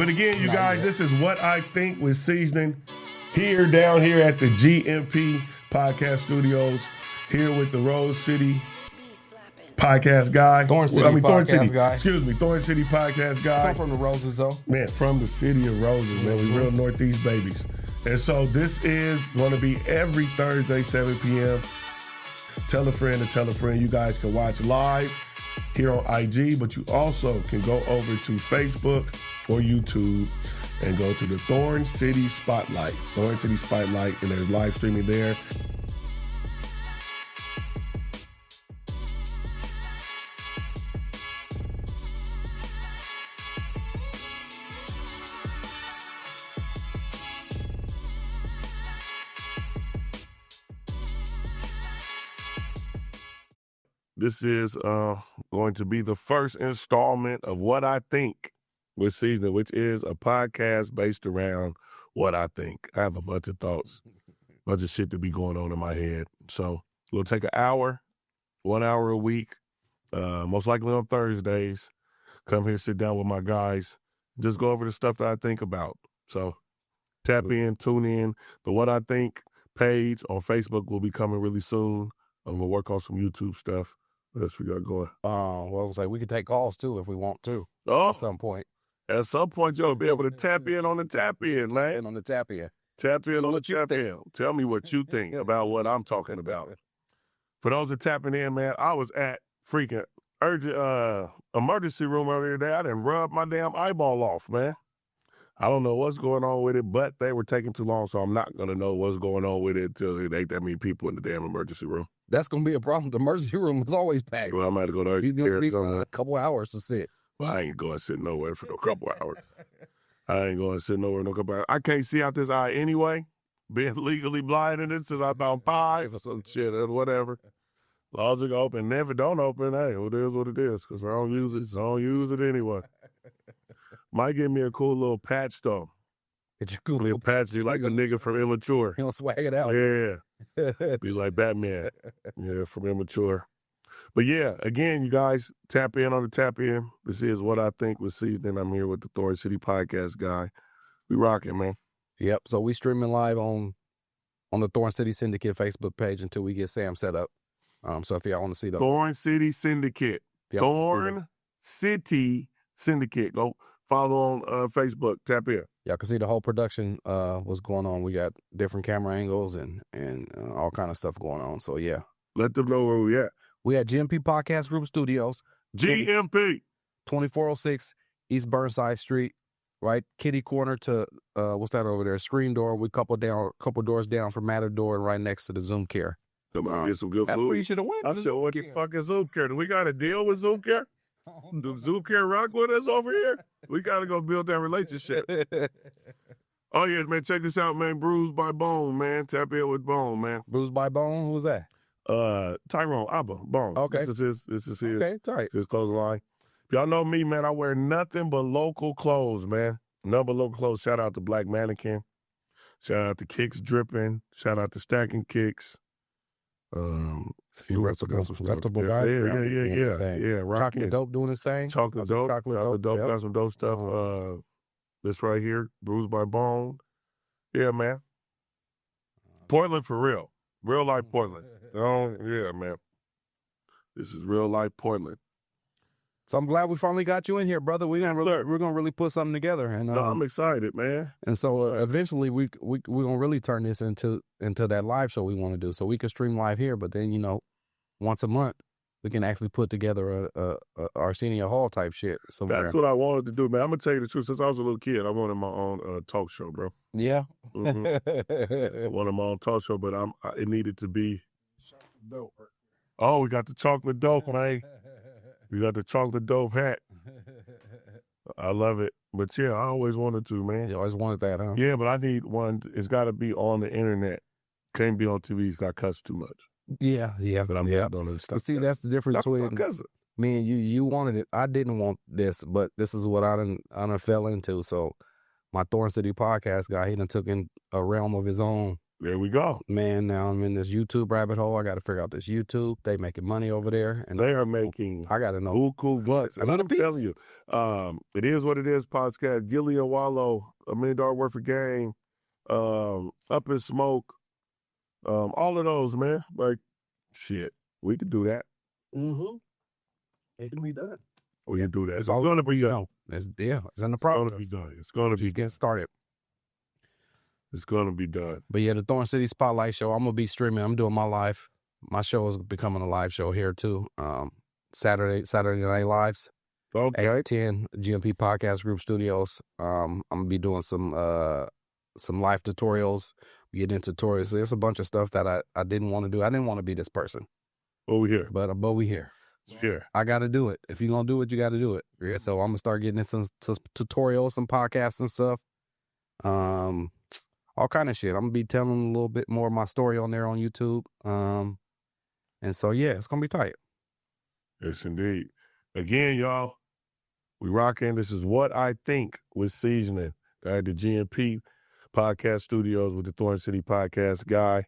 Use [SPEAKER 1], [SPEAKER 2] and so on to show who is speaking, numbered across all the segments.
[SPEAKER 1] But again, you guys, this is What I Think with Seeznin down here at the GMP Podcast Studios, here with the Rose City Podcast Guy.
[SPEAKER 2] Thorn City Podcast Guy.
[SPEAKER 1] Excuse me, Thorn City Podcast Guy.
[SPEAKER 2] Come from the Roses, though.
[SPEAKER 1] Man, from the city of Roses, man. We real Northeast babies. And so this is going to be every Thursday, 7 p.m. Tell a friend to tell a friend. You guys can watch live here on IG, but you also can go over to Facebook or YouTube and go to the Thorn City Spotlight. Thorn City Spotlight, and there's live streaming there. This is going to be the first installment of What I Think with Seeznin, which is a podcast based around what I think. I have a bunch of thoughts, bunch of shit to be going on in my head. So we'll take an hour, 1 hour a week, most likely on Thursdays. Come here, sit down with my guys, just go over the stuff that I think about. So tap in, tune in. The What I Think page on Facebook will be coming really soon. I'm going to work on some YouTube stuff. What else we got going?
[SPEAKER 2] Well, it's like we could take calls, too, if we want to.
[SPEAKER 1] Oh.
[SPEAKER 2] At some point.
[SPEAKER 1] At some point, you'll be able to tap in on the tap in, man.
[SPEAKER 2] And on the tap in.
[SPEAKER 1] Tap in on the tap in. Tell me what you think about what I'm talking about. For those that tapping in, man, I was at freaking urgent emergency room earlier today. I done rubbed my damn eyeball off, man. I don't know what's going on with it, but they were taking too long, so I'm not going to know what's going on with it until it ain't that many people in the damn emergency room.
[SPEAKER 2] That's going to be a problem. The emergency room is always packed.
[SPEAKER 1] Well, I'm going to go to urgent
[SPEAKER 2] care.
[SPEAKER 1] You're going to
[SPEAKER 2] need a couple hours to sit.
[SPEAKER 1] Well, I ain't going to sit nowhere for no couple hours. I ain't going to sit nowhere no couple hours. I can't see out this eye anyway. Been legally blind in it since I was about 5 or some shit or whatever. Laws are open. Never don't open. Hey, it is what it is because I don't use it. So I don't use it anyway. Might give me a cool little patch, though.
[SPEAKER 2] Get your cool
[SPEAKER 1] little patch. You like a nigga from Immature.
[SPEAKER 2] You don't swag it out.
[SPEAKER 1] Yeah. Be like Batman. Yeah, from Immature. But yeah, again, you guys, tap in on the tap in. This is What I Think with Seeznin. I'm here with the Thorn City Podcast Guy. We rocking, man.
[SPEAKER 2] Yep. So we streaming live on the Thorn City Syndicate Facebook page until we get Sam set up. So if y'all want to see the
[SPEAKER 1] Thorn City Syndicate. Thorn City Syndicate. Go follow on Facebook. Tap in.
[SPEAKER 2] Y'all can see the whole production, what's going on. We got different camera angles and all kind of stuff going on. So yeah.
[SPEAKER 1] Let them know where we at.
[SPEAKER 2] We at GMP Podcast Group Studios.
[SPEAKER 1] GMP.
[SPEAKER 2] 2406 East Burnside Street, right? Kitty corner to, what's that over there? Screen door. We couple doors down from Matador and right next to the Zoom Care.
[SPEAKER 1] Come on, get some good
[SPEAKER 2] That's
[SPEAKER 1] food.
[SPEAKER 2] where you should have went.
[SPEAKER 1] I said, what the fuck is Zoom Care? Do we got a deal with Zoom Care? Do Zoom Care rock with us over here? We got to go build that relationship. Oh, yeah, man, check this out, man. Bruised by Bone, man. Tap in with Bone, man.
[SPEAKER 2] Bruised by Bone? Who was that?
[SPEAKER 1] Tyrone Abba, Bone.
[SPEAKER 2] Okay.
[SPEAKER 1] This is his,
[SPEAKER 2] okay, tight.
[SPEAKER 1] His clothesline. If y'all know me, man, I wear nothing but local clothes, man. Nothing but local clothes. Shout out to Black Mannequin. Shout out to Kicks Dripping. Shout out to Stacking Kicks. You also got some stuff. Yeah.
[SPEAKER 2] Chocolate Dope doing his thing.
[SPEAKER 1] Chocolate Dope. Yep. Got some dope stuff. This right here, Bruised by Bone. Yeah, man. Portland for real. Real life Portland. Yeah, man. This is real life Portland.
[SPEAKER 2] So I'm glad we finally got you in here, brother. We're gonna really put something together, and
[SPEAKER 1] no, I'm excited, man.
[SPEAKER 2] And so eventually we're gonna really turn this into that live show we want to do. So we can stream live here, but then once a month we can actually put together a Arsenio Hall type shit somewhere.
[SPEAKER 1] That's what I wanted to do, man. I'm gonna tell you the truth. Since I was a little kid, I wanted my own talk show, bro.
[SPEAKER 2] Yeah.
[SPEAKER 1] Mm-hmm. I wanted my own talk show, but it needed to be. Oh, we got the chocolate dope, man. We got the chocolate dope hat. I love it. But yeah, I always wanted to, man.
[SPEAKER 2] You always wanted that, huh?
[SPEAKER 1] Yeah, but I need one. It's got to be on the internet. Can't be on TV. It's got cuss too much.
[SPEAKER 2] Yeah.
[SPEAKER 1] But I'm not doing stuff.
[SPEAKER 2] But see, that's the difference between me and you. You wanted it. I didn't want this, but this is what I done fell into. So my Thorn City Podcast Guy, he done took in a realm of his own
[SPEAKER 1] There we go.
[SPEAKER 2] Man, now I'm in this YouTube rabbit hole. I got to figure out this YouTube. They making money over there. And
[SPEAKER 1] they are making
[SPEAKER 2] I got to know.
[SPEAKER 1] Buku bucks. And I'm telling you, it is what it is, podcast. Gilly and Wallow, $1 million worth of game, Up in Smoke, all of those, man. Like, shit, we could do that.
[SPEAKER 2] Mm-hmm. It can be done.
[SPEAKER 1] We can do that.
[SPEAKER 2] It's all going to be done. It's in the process.
[SPEAKER 1] It's going to be done. It's going to be
[SPEAKER 2] getting started.
[SPEAKER 1] It's going to be done.
[SPEAKER 2] But yeah, the Thorn City Spotlight Show, I'm going to be streaming. I'm doing my live. My show is becoming a live show here too. Saturday night lives.
[SPEAKER 1] Okay.
[SPEAKER 2] 8-10 GMP Podcast Group Studios. I'm going to be doing some live tutorials. We get into tutorials. There's a bunch of stuff that I didn't want to do. I didn't want to be this person.
[SPEAKER 1] But we here.
[SPEAKER 2] But we here.
[SPEAKER 1] Here.
[SPEAKER 2] I got to do it. If you're going to do it, you got to do it. Yeah, so I'm going to start getting into some tutorials, some podcasts and stuff. All kind of shit. I'm going to be telling a little bit more of my story on there on YouTube. And so, yeah, it's going to be tight.
[SPEAKER 1] Yes, indeed. Again, y'all, we rocking. This is What I Think with Seeznin at the GMP Podcast Studios with the Thorn City Podcast Guy.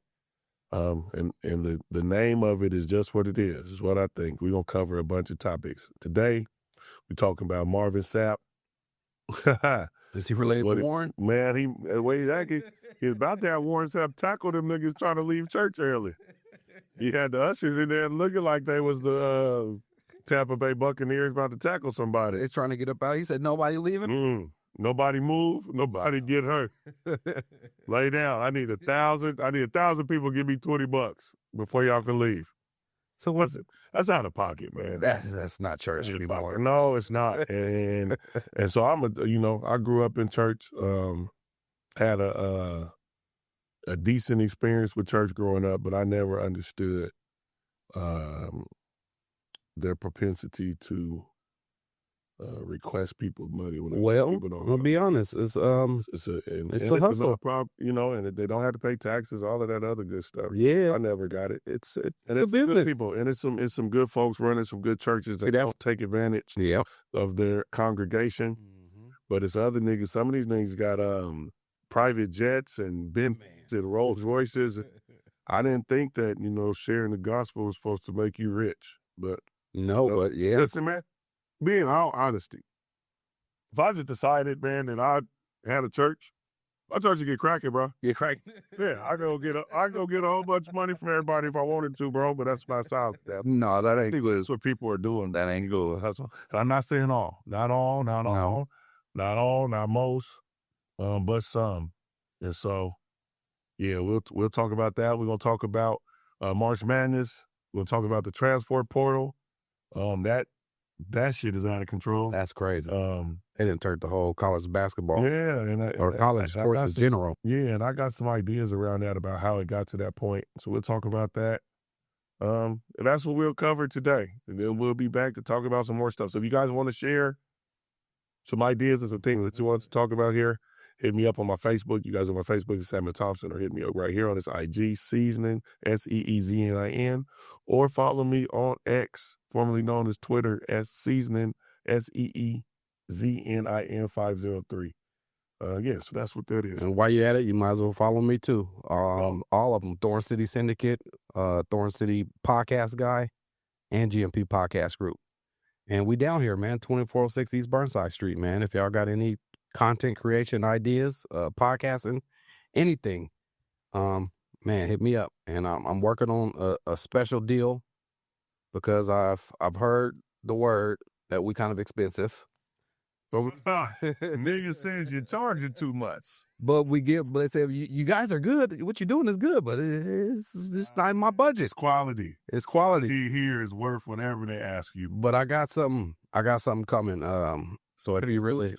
[SPEAKER 1] And the name of it is just what it is. It's what I think. We're going to cover a bunch of topics. Today, we're talking about Marvin Sapp.
[SPEAKER 2] Is he related to Warren?
[SPEAKER 1] Man, he's about to have Warren Sapp tackle them niggas trying to leave church early. He had the ushers in there looking like they was the Tampa Bay Buccaneers about to tackle somebody.
[SPEAKER 2] They're trying to get up out. He said, nobody leaving?
[SPEAKER 1] Nobody move. Nobody get hurt. Lay down. I need 1,000. I need 1,000 people give me $20 before y'all can leave. So what's it? That's out of pocket, man.
[SPEAKER 2] That's not church anymore.
[SPEAKER 1] No, it's not. And so I grew up in church. Had a decent experience with church growing up, but I never understood their propensity to request people's money.
[SPEAKER 2] I'll be honest. It's a hustle.
[SPEAKER 1] And they don't have to pay taxes, all of that other good stuff.
[SPEAKER 2] Yeah.
[SPEAKER 1] I never got it. It's
[SPEAKER 2] good
[SPEAKER 1] people. And it's some good folks running some good churches that don't take advantage of their congregation. Mm-hmm. But it's other niggas. Some of these niggas got private jets and Bentleys and Rolls Royces. I didn't think that, sharing the gospel was supposed to make you rich. But
[SPEAKER 2] but yeah.
[SPEAKER 1] Listen, man. Being all honesty, if I just decided, man, that I had a church, my church would get cracking, bro.
[SPEAKER 2] Get cracking?
[SPEAKER 1] Yeah, I go get a whole bunch of money from everybody if I wanted to, bro. But that's not solid.
[SPEAKER 2] No, that ain't.
[SPEAKER 1] That's what people are doing. That ain't good. Hustle. And I'm not saying all, not most, but some. And so, yeah, we'll talk about that. We're gonna talk about March Madness. We'll talk about the transfer portal. That shit is out of control.
[SPEAKER 2] That's crazy. They didn't turn the whole college basketball.
[SPEAKER 1] Yeah,
[SPEAKER 2] or college sports in general.
[SPEAKER 1] Yeah, and I got some ideas around that about how it got to that point. So we'll talk about that. And that's what we'll cover today. And then we'll be back to talk about some more stuff. So if you guys want to share some ideas and some things that you want to talk about here, hit me up on my Facebook. You guys on my Facebook is Sam Thompson, or hit me up right here on this IG, Seeznin, Seeznin, or follow me on X, formerly known as Twitter, as Seeznin, Seeznin 503. So that's what that is.
[SPEAKER 2] And while you're at it, you might as well follow me too. All of them: Thorn City Syndicate, Thorn City Podcast Guy, and GMP Podcast Group. And we down here, man, 2406 East Burnside Street, man. If y'all got any content creation ideas, podcasting, anything, man, hit me up. And I'm working on a special deal because I've heard the word that we kind of expensive.
[SPEAKER 1] Nigga says you're charging too much.
[SPEAKER 2] But they say you guys are good. What you're doing is good, but it's just not in my budget.
[SPEAKER 1] It's quality.
[SPEAKER 2] It's quality.
[SPEAKER 1] Here is worth whatever they ask you.
[SPEAKER 2] But I got something coming. So if you really,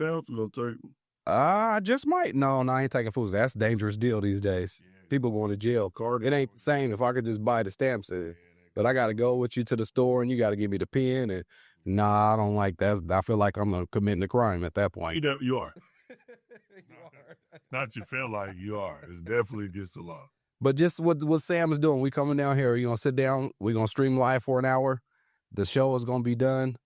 [SPEAKER 2] I just might. No, I ain't taking fools. That's a dangerous deal these days. Yeah. People going to jail. It ain't the same if I could just buy the stamps. But I got to go with you to the store and you got to give me the pen. And I don't like that. I feel like I'm committing a crime at that point.
[SPEAKER 1] You are. Not you feel like you are. It's definitely against the law.
[SPEAKER 2] But just what Sam is doing, we coming down here. You're going to sit down. We're going to stream live for an hour. The show is going to be done.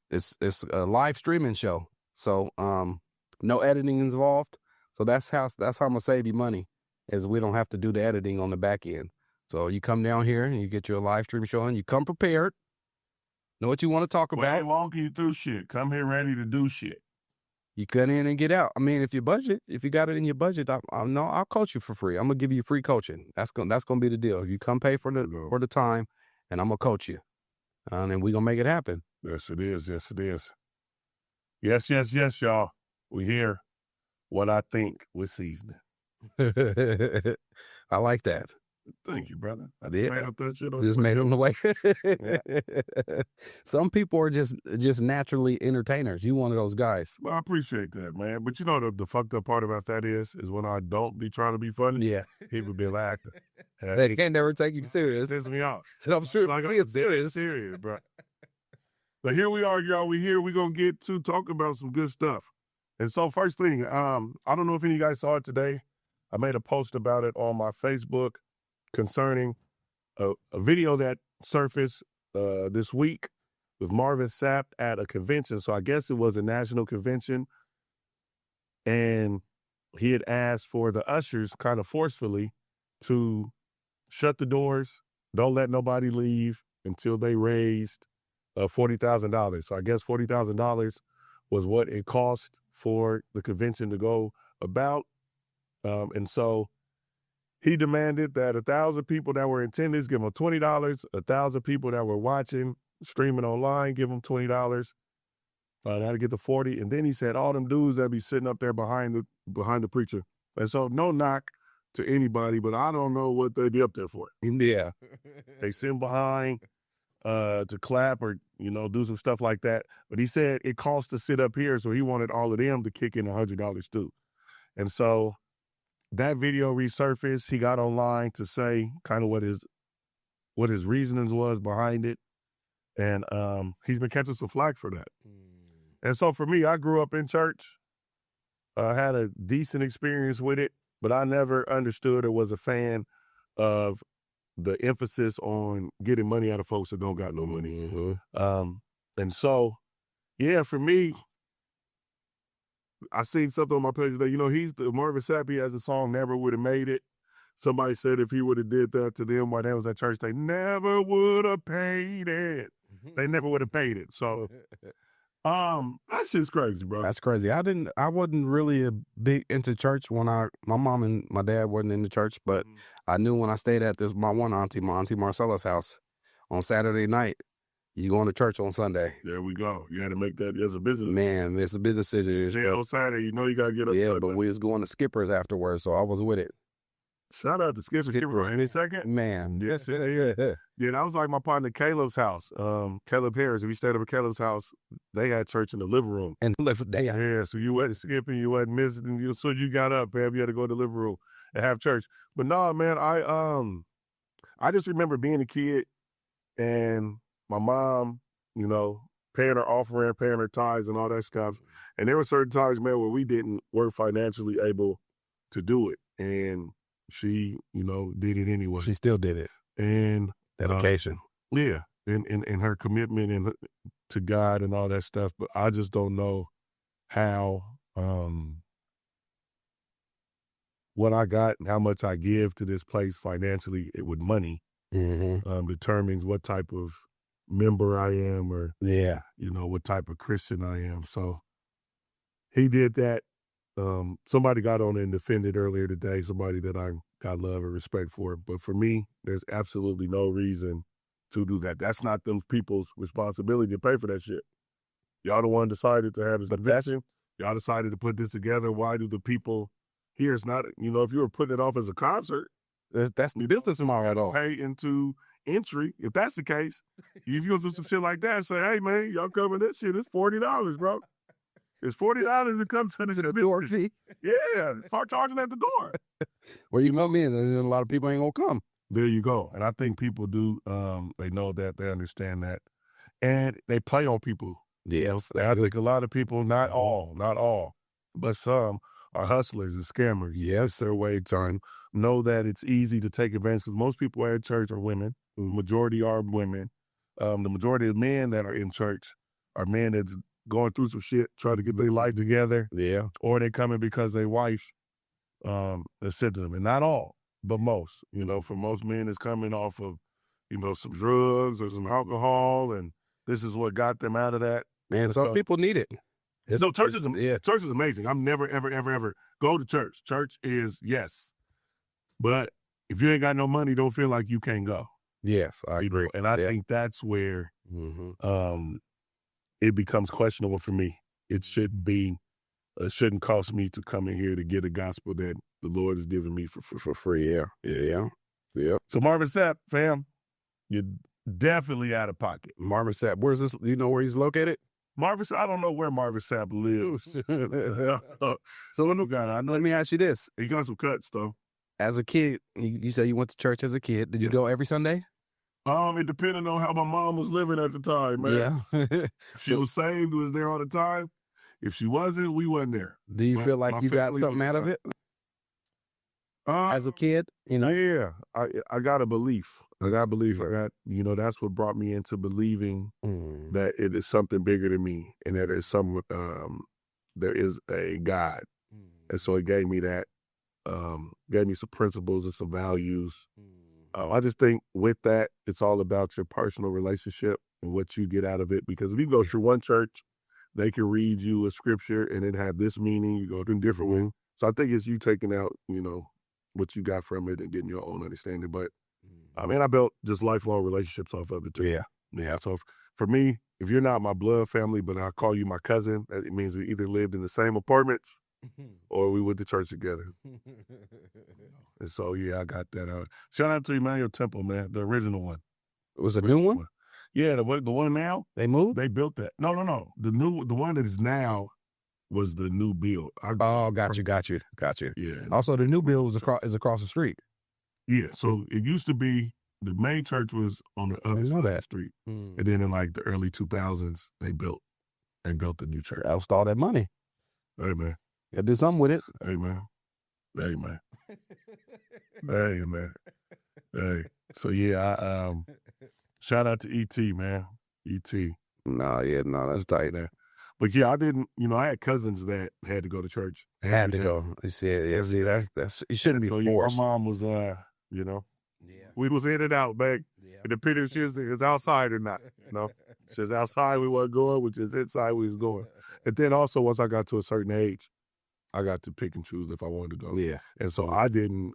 [SPEAKER 2] It's a live streaming show. So no editing involved. So that's how I'm going to save you money. is we don't have to do the editing on the back end. So you come down here and you get your live stream show and you come prepared, know what you want to talk
[SPEAKER 1] We
[SPEAKER 2] about.
[SPEAKER 1] ain't walking you through shit. Come here ready to do shit.
[SPEAKER 2] You cut in and get out. I mean, if you got it in your budget, I'll coach you for free. I'm gonna give you free coaching. That's gonna be the deal. You come pay for the time, and I'm gonna coach you, and we gonna make it happen.
[SPEAKER 1] Yes, it is. Yes, it is. Yes, yes, yes, y'all. We here. What I think with Seeznin.
[SPEAKER 2] I like that.
[SPEAKER 1] Thank you, brother. I
[SPEAKER 2] did.
[SPEAKER 1] made up that shit on
[SPEAKER 2] Just made them the way. Some people are just naturally entertainers. You one of those guys.
[SPEAKER 1] Well, I appreciate that, man. But you know the fucked up part about that is when I don't be trying to be funny.
[SPEAKER 2] Yeah.
[SPEAKER 1] People be laughing.
[SPEAKER 2] They can't never take you serious.
[SPEAKER 1] It pisses me off.
[SPEAKER 2] So I'm sure
[SPEAKER 1] Like,
[SPEAKER 2] I'm serious.
[SPEAKER 1] Serious, bro. But here we are, y'all. We here. We're going to get to talk about some good stuff. And so first thing, I don't know if any of you guys saw it today. I made a post about it on my Facebook concerning a video that surfaced this week with Marvin Sapp at a convention. So I guess it was a national convention. And he had asked for the ushers kind of forcefully to shut the doors, don't let nobody leave until they raised $40,000. So I guess $40,000 was what it cost for the convention to go about. And so he demanded that 1,000 people that were in attendance give him $20, 1,000 people that were watching, streaming online, give them $20. How to get the 40. And then he said all them dudes that be sitting up there behind the preacher. And so no knock to anybody, but I don't know what they be up there for.
[SPEAKER 2] Yeah.
[SPEAKER 1] They sit behind to clap or, do some stuff like that. But he said it costs to sit up here, so he wanted all of them to kick in $100 too. And so that video resurfaced. He got online to say kind of what his reasonings was behind it. And he's been catching some flack for that. And so for me, I grew up in church. I had a decent experience with it, but I never understood or was a fan of the emphasis on getting money out of folks that don't got no money.
[SPEAKER 2] Mm-hmm.
[SPEAKER 1] And so, yeah, for me, I seen something on my page today. Marvin Sapp, he has a song, Never Would Have Made It. Somebody said if he would have did that to them while they was at church, they never would have paid it. They never would have paid it. So, that shit's crazy, bro.
[SPEAKER 2] That's crazy. I wasn't really a big into church when my mom and my dad wasn't in the church, but I knew when I stayed at my auntie Marcella's house on Saturday night, you going to church on Sunday.
[SPEAKER 1] There we go. You had to make that as a business.
[SPEAKER 2] Man, it's a business decision.
[SPEAKER 1] On Saturday, you got to get up.
[SPEAKER 2] Yeah, but we was going to Skipper's afterwards, so I was with it.
[SPEAKER 1] Shout out to Skipper. Any second?
[SPEAKER 2] Man.
[SPEAKER 1] Yes, yeah. Yeah, that was like my partner Caleb's house. Caleb Harris. If you stayed over at Caleb's house, they had church in the living room.
[SPEAKER 2] And
[SPEAKER 1] yeah, so you wasn't skipping, you wasn't missing. As soon as you got up, man, you had to go to the living room and have church. But no, man, I just remember being a kid and my mom, paying her offering, paying her tithes and all that stuff. And there were certain times, man, where we weren't financially able to do it. And she, did it anyway.
[SPEAKER 2] She still did it.
[SPEAKER 1] And
[SPEAKER 2] dedication.
[SPEAKER 1] Yeah. And her commitment to God and all that stuff. But I just don't know how what I got and how much I give to this place financially with money determines what type of member I am or what type of Christian I am. So he did that. Somebody got on and defended earlier today, somebody that I got love and respect for. But for me, there's absolutely no reason to do that. That's not them people's responsibility to pay for that shit. Y'all the one decided to have this convention. Y'all decided to put this together. Why do the people here? It's not, if you were putting it off as a concert,
[SPEAKER 2] that's the business model at all.
[SPEAKER 1] Pay into entry. If that's the case, if you do some shit like that, say, hey man, y'all coming this shit, it's $40, bro. It's $40 to come to the
[SPEAKER 2] door fee.
[SPEAKER 1] Yeah, start charging at the door.
[SPEAKER 2] Well, you know me, and a lot of people ain't gonna come.
[SPEAKER 1] There you go. And I think people do. They know that, they understand that, and they play on people.
[SPEAKER 2] Yes,
[SPEAKER 1] I think a lot of people, not all, but some are hustlers and scammers.
[SPEAKER 2] Yes,
[SPEAKER 1] their way to know that it's easy to take advantage because most people at church are women. The majority are women. The majority of men that are in church are men that's going through some shit, trying to get their life together.
[SPEAKER 2] Yeah.
[SPEAKER 1] Or they coming because their wife That's said to them, and not all, but most. For most men, it's coming off of, some drugs or some alcohol, and this is what got them out of that.
[SPEAKER 2] Man, some people need it.
[SPEAKER 1] Church is amazing. I'm never, ever, ever, ever go to church. Church is yes, but if you ain't got no money, don't feel like you can't go.
[SPEAKER 2] Yes, I agree.
[SPEAKER 1] And I think that's where it becomes questionable for me. It shouldn't cost me to come in here to get a gospel that the Lord has given me for free. Yeah. So Marvin Sapp, fam, you're definitely out of pocket.
[SPEAKER 2] Marvin Sapp, where's this? You know where he's located?
[SPEAKER 1] Marvin Sapp, I don't know where Marvin Sapp lives. So
[SPEAKER 2] let me ask you this.
[SPEAKER 1] He got some cuts, though.
[SPEAKER 2] As a kid, you said you went to church as a kid. Did you go every Sunday?
[SPEAKER 1] It depended on how my mom was living at the time, man.
[SPEAKER 2] Yeah.
[SPEAKER 1] If she was saved, was there all the time. If she wasn't, we wasn't there.
[SPEAKER 2] Do you feel like you got something out of it? As a kid,
[SPEAKER 1] Yeah, I got a belief. I got belief. That's what brought me into believing that it is something bigger than me, and that there is a God, and so it gave me that, gave me some principles and some values. I just think with that, it's all about your personal relationship and what you get out of it. Because if you go through one church, they can read you a scripture and it have this meaning. You go to a different one. So I think it's you taking out, what you got from it and getting your own understanding. But I built just lifelong relationships off of it too. Yeah. So for me, if you're not my blood family, but I call you my cousin, it means we either lived in the same apartments or we went to church together. And so, yeah, I got that out. Shout out to Emmanuel Temple, man, the original one.
[SPEAKER 2] It was a new one?
[SPEAKER 1] Yeah, the one now.
[SPEAKER 2] They moved?
[SPEAKER 1] They built that. No. The one that is now was the new build.
[SPEAKER 2] Got you.
[SPEAKER 1] Yeah.
[SPEAKER 2] Also, the new build is across the street.
[SPEAKER 1] Yeah, so it used to be, the main church was on the other side of the street. And then in like the early 2000s, they built the new church.
[SPEAKER 2] That was all that money.
[SPEAKER 1] Hey, man.
[SPEAKER 2] You gotta do something with it.
[SPEAKER 1] Hey, man. Hey. So, yeah, shout out to E.T., man. E.T.
[SPEAKER 2] No, that's tight there.
[SPEAKER 1] But, yeah, I didn't, I had cousins that had to go to church.
[SPEAKER 2] Had to go. You see, that's you shouldn't be forced.
[SPEAKER 1] My mom was, we was in and out back. It depended if she was outside or not. She was outside, we wasn't going, which is inside, we was going. And then also, once I got to a certain age, I got to pick and choose if I wanted to go.
[SPEAKER 2] Yeah.
[SPEAKER 1] And so I didn't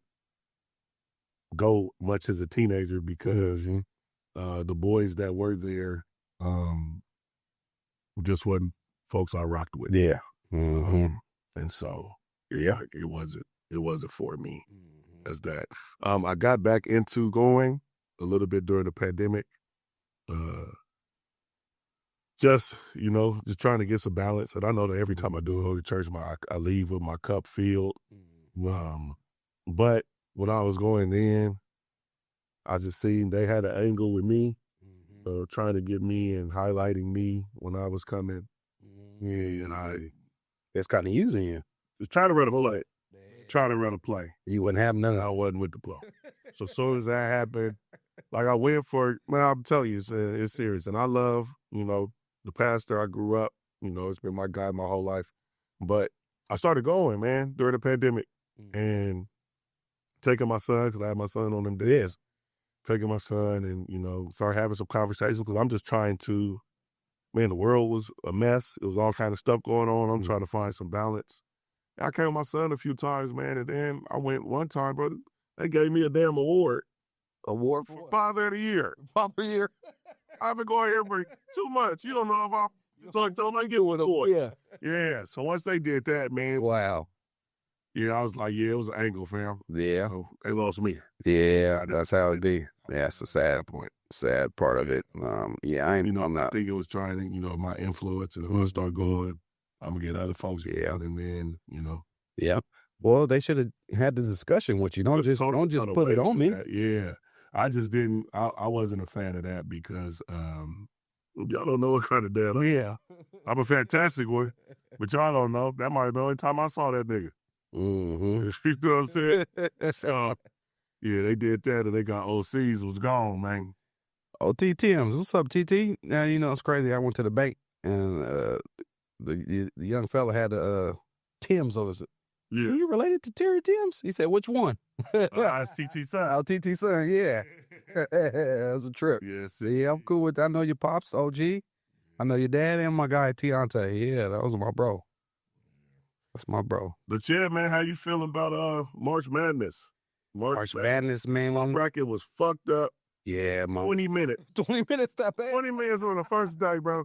[SPEAKER 1] go much as a teenager because the boys that were there just wasn't folks I rocked with.
[SPEAKER 2] Yeah.
[SPEAKER 1] And so, yeah, it wasn't for me as that. I got back into going a little bit during the pandemic. Just trying to get some balance. And I know that every time I do go to church, I leave with my cup filled. But when I was going in, I just seen they had an angle with me, trying to get me and highlighting me when I was coming. Yeah, and
[SPEAKER 2] that's kind of using you.
[SPEAKER 1] Was trying to run a play.
[SPEAKER 2] You wouldn't have none of that.
[SPEAKER 1] I wasn't with the flow. So as soon as that happened, like I went for it, man, I'm telling you, it's serious. And I love, the pastor I grew up, it's been my guy my whole life. But I started going, man, during the pandemic and taking my son, because I had my son on them days, taking my son and, start having some conversations because I'm just trying to, man, the world was a mess. It was all kind of stuff going on. I'm trying to find some balance. I came with my son a few times, man, and then I went one time, bro. They gave me a damn award.
[SPEAKER 2] Award for
[SPEAKER 1] Father of the Year.
[SPEAKER 2] Father of the Year.
[SPEAKER 1] I've been going here for 2 months. You don't know if I told them I get one award.
[SPEAKER 2] Yeah.
[SPEAKER 1] Yeah. So once they did that, man.
[SPEAKER 2] Wow.
[SPEAKER 1] Yeah, I was like, yeah, it was an angle, fam.
[SPEAKER 2] Yeah.
[SPEAKER 1] So they lost me.
[SPEAKER 2] Yeah, that's how it be. Yeah, it's a sad part of it. I'm not.
[SPEAKER 1] I think it was trying to, my influence, and when I start going, I'm gonna get other folks out, and then,
[SPEAKER 2] Yeah. Well, they should have had the discussion with you. Don't just put it on me.
[SPEAKER 1] Yeah. I just didn't. I wasn't a fan of that because y'all don't know what kind of dad. Yeah, I'm a fantastic one, but y'all don't know. That might be the only time I saw that nigga. You know what I'm saying? So, yeah, they did that, and they got OCs. Was gone, man.
[SPEAKER 2] OT Tim's. What's up, TT? Now, it's crazy. I went to the bank, and the young fella had Tim's on his
[SPEAKER 1] Yeah.
[SPEAKER 2] You related to Terry Timms? He said, which one?
[SPEAKER 1] It's TT son.
[SPEAKER 2] Oh, TT son, yeah. That was a trip.
[SPEAKER 1] Yes.
[SPEAKER 2] Yeah, I'm cool with that. I know your pops, OG. I know your dad and my guy, Tiante. Yeah, that was my bro. That's my bro.
[SPEAKER 1] But yeah, man, how you feel about March Madness?
[SPEAKER 2] March Madness, man.
[SPEAKER 1] My bracket was fucked up.
[SPEAKER 2] Yeah, man.
[SPEAKER 1] 20 minutes.
[SPEAKER 2] 20 minutes, that bad?
[SPEAKER 1] 20 minutes on the first day, bro.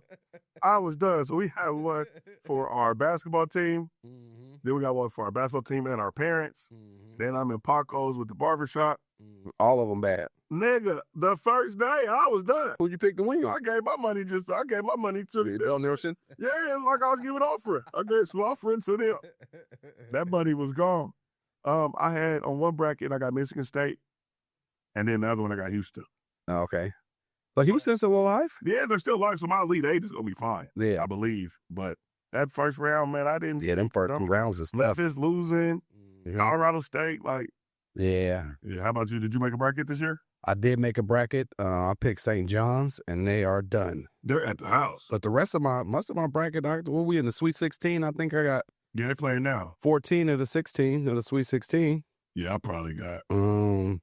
[SPEAKER 1] I was done. So we had one for our basketball team.
[SPEAKER 2] Mm-hmm.
[SPEAKER 1] Then we got one for our basketball team and our parents.
[SPEAKER 2] Mm-hmm.
[SPEAKER 1] Then I'm in Paco's with the barbershop.
[SPEAKER 2] All of them bad.
[SPEAKER 1] Nigga, the first day I was done.
[SPEAKER 2] Who'd you pick to win?
[SPEAKER 1] I gave my money to the
[SPEAKER 2] Bill Nelson?
[SPEAKER 1] Yeah, it's like I was giving offering. I gave some offering to them. That money was gone. I had on one bracket, I got Michigan State, and then the other one I got Houston.
[SPEAKER 2] Oh, okay. But Houston's still alive?
[SPEAKER 1] Yeah, they're still alive, so my Elite Eight is going to be fine.
[SPEAKER 2] Yeah.
[SPEAKER 1] I believe. But that first round, man, I didn't.
[SPEAKER 2] Yeah, them first rounds is tough.
[SPEAKER 1] Memphis losing, Colorado State, like.
[SPEAKER 2] Yeah.
[SPEAKER 1] How about you? Did you make a bracket this year?
[SPEAKER 2] I did make a bracket. I picked St. John's, and they are done.
[SPEAKER 1] They're at the house.
[SPEAKER 2] But the most of my bracket, what we in the Sweet 16? I think I got.
[SPEAKER 1] Yeah, they're playing now.
[SPEAKER 2] 14 of the 16 of the Sweet 16.
[SPEAKER 1] Yeah, I probably got 11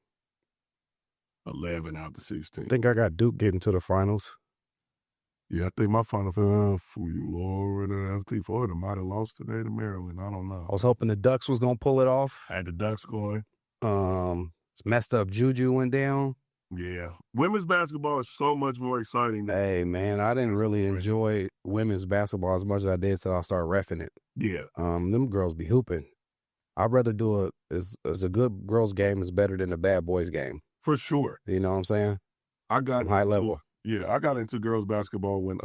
[SPEAKER 1] out of the 16.
[SPEAKER 2] I think I got Duke getting to the finals.
[SPEAKER 1] Yeah, I think my final for Florida, FT Florida might have lost today to Maryland. I don't know.
[SPEAKER 2] I was hoping the Ducks was gonna pull it off.
[SPEAKER 1] I had the Ducks going.
[SPEAKER 2] It's messed up. Juju went down.
[SPEAKER 1] Yeah, women's basketball is so much more exciting.
[SPEAKER 2] Hey man, I didn't really enjoy women's basketball as much as I did till I started reffing it.
[SPEAKER 1] Yeah,
[SPEAKER 2] them girls be hooping. I'd rather do it as a good girls game is better than a bad boys game.
[SPEAKER 1] For sure.
[SPEAKER 2] You know what I'm saying?
[SPEAKER 1] I got
[SPEAKER 2] high level.
[SPEAKER 1] Yeah, I got into girls basketball when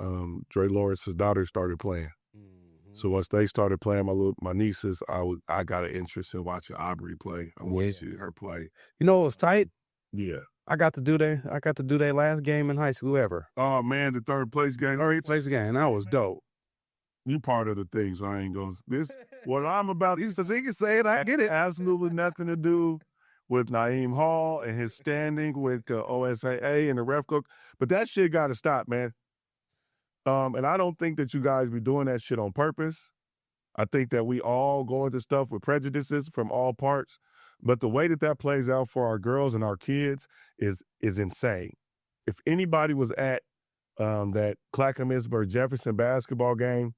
[SPEAKER 1] Dre Lawrence's daughter started playing.
[SPEAKER 2] Mm-hmm.
[SPEAKER 1] So once they started playing, my nieces, I got an interest in watching Aubrey play. I wanted to see her play.
[SPEAKER 2] You know what was tight?
[SPEAKER 1] Yeah.
[SPEAKER 2] I got to do their last game in high school ever.
[SPEAKER 1] Oh man, the third place game.
[SPEAKER 2] Third place game. That was dope.
[SPEAKER 1] You part of the thing, so I ain't going. What I'm about.
[SPEAKER 2] He can say it. I get it.
[SPEAKER 1] Absolutely nothing to do with Naeem Hall and his standing with OSAA and the ref cook. But that shit got to stop, man. And I don't think that you guys be doing that shit on purpose. I think that we all go into stuff with prejudices from all parts. But the way that plays out for our girls and our kids is insane. If anybody was at that Clackamas-Jefferson basketball game,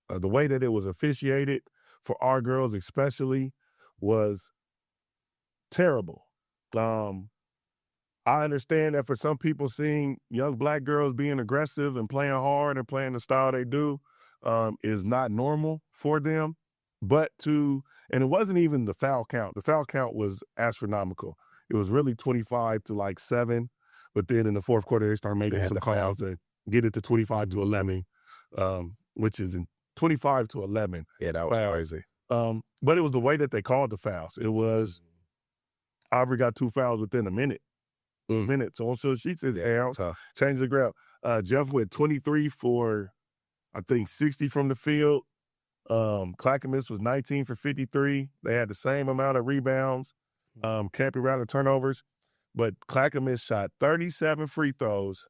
[SPEAKER 1] the way that it was officiated for our girls especially was terrible. I understand that for some people, seeing young black girls being aggressive and playing hard and playing the style they do is not normal for them. And it wasn't even the foul count. The foul count was astronomical. It was really 25 to 7. But then in the fourth quarter, they started making some calls and get it to 25 to 11, which is 25 to 11.
[SPEAKER 2] Yeah, that was crazy.
[SPEAKER 1] But it was the way that they called the fouls. It was Aubrey got 2 fouls within a minute. So she says, change the ground. Jeff went 23 for, I think, 60 from the field. Clackamas was 19 for 53. They had the same amount of rebounds, can't be around the turnovers. But Clackamas shot 37 free throws,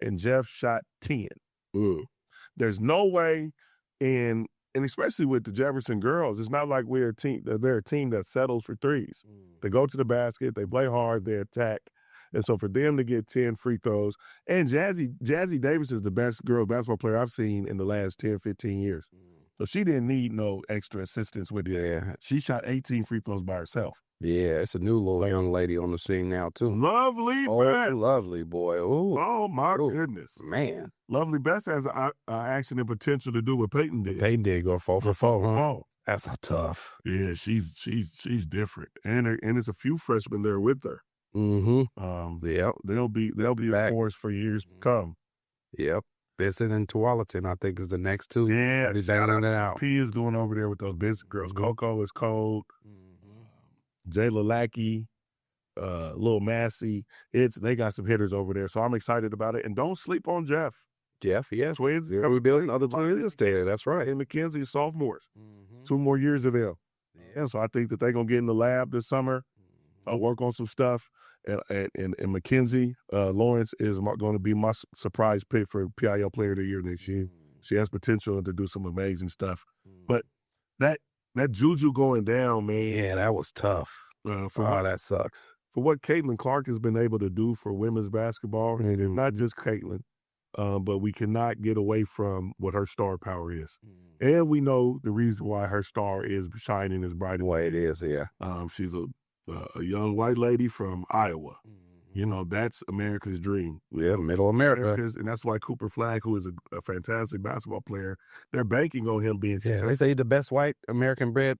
[SPEAKER 1] and Jeff shot 10. There's no way, and especially with the Jefferson girls, it's not like they're a team that settles for threes. They go to the basket, they play hard, they attack. And so for them to get 10 free throws, and Jazzy Davis is the best girl basketball player I've seen in the last 10, 15 years. So she didn't need no extra assistance with it.
[SPEAKER 2] Yeah.
[SPEAKER 1] She shot 18 free throws by herself.
[SPEAKER 2] Yeah, it's a new little young lady on the scene now, too.
[SPEAKER 1] Lovely Bess.
[SPEAKER 2] Lovely, boy. Ooh.
[SPEAKER 1] Oh, my goodness.
[SPEAKER 2] Man.
[SPEAKER 1] Lovely Bess has an action and potential to do what Peyton did.
[SPEAKER 2] Peyton did go 4 for 4, huh? Oh, that's tough.
[SPEAKER 1] Yeah, she's different. And there's a few freshmen there with her.
[SPEAKER 2] Mm-hmm.
[SPEAKER 1] They'll be a force for years to come.
[SPEAKER 2] Yep. Vincent and Tualatin, I think, is the next two.
[SPEAKER 1] Yeah.
[SPEAKER 2] Out.
[SPEAKER 1] P is doing over there with those Vincent girls. Coco is cold. Jayla Lackey, Lil Massey. They got some hitters over there. So I'm excited about it. And don't sleep on Jeff.
[SPEAKER 2] Jeff, yes.
[SPEAKER 1] Twins.
[SPEAKER 2] We're building other twins there. That's right.
[SPEAKER 1] And McKenzie, sophomores. 2 more years of them. Yeah, so I think that they're going to get in the lab this summer. Work on some stuff, and McKenzie Lawrence is going to be my surprise pick for PIL Player of the Year next year. She has potential to do some amazing stuff. But that That juju going down, man.
[SPEAKER 2] Yeah, that was tough. That sucks.
[SPEAKER 1] For what Caitlin Clark has been able to do for women's basketball, and not just Caitlin, but we cannot get away from what her star power is. And we know the reason why her star is shining as bright as
[SPEAKER 2] it is, yeah.
[SPEAKER 1] She's a young white lady from Iowa. You know, that's America's dream.
[SPEAKER 2] Yeah, middle America.
[SPEAKER 1] And that's why Cooper Flagg, who is a fantastic basketball player, they're banking on him being successful.
[SPEAKER 2] They say he's the best white American bred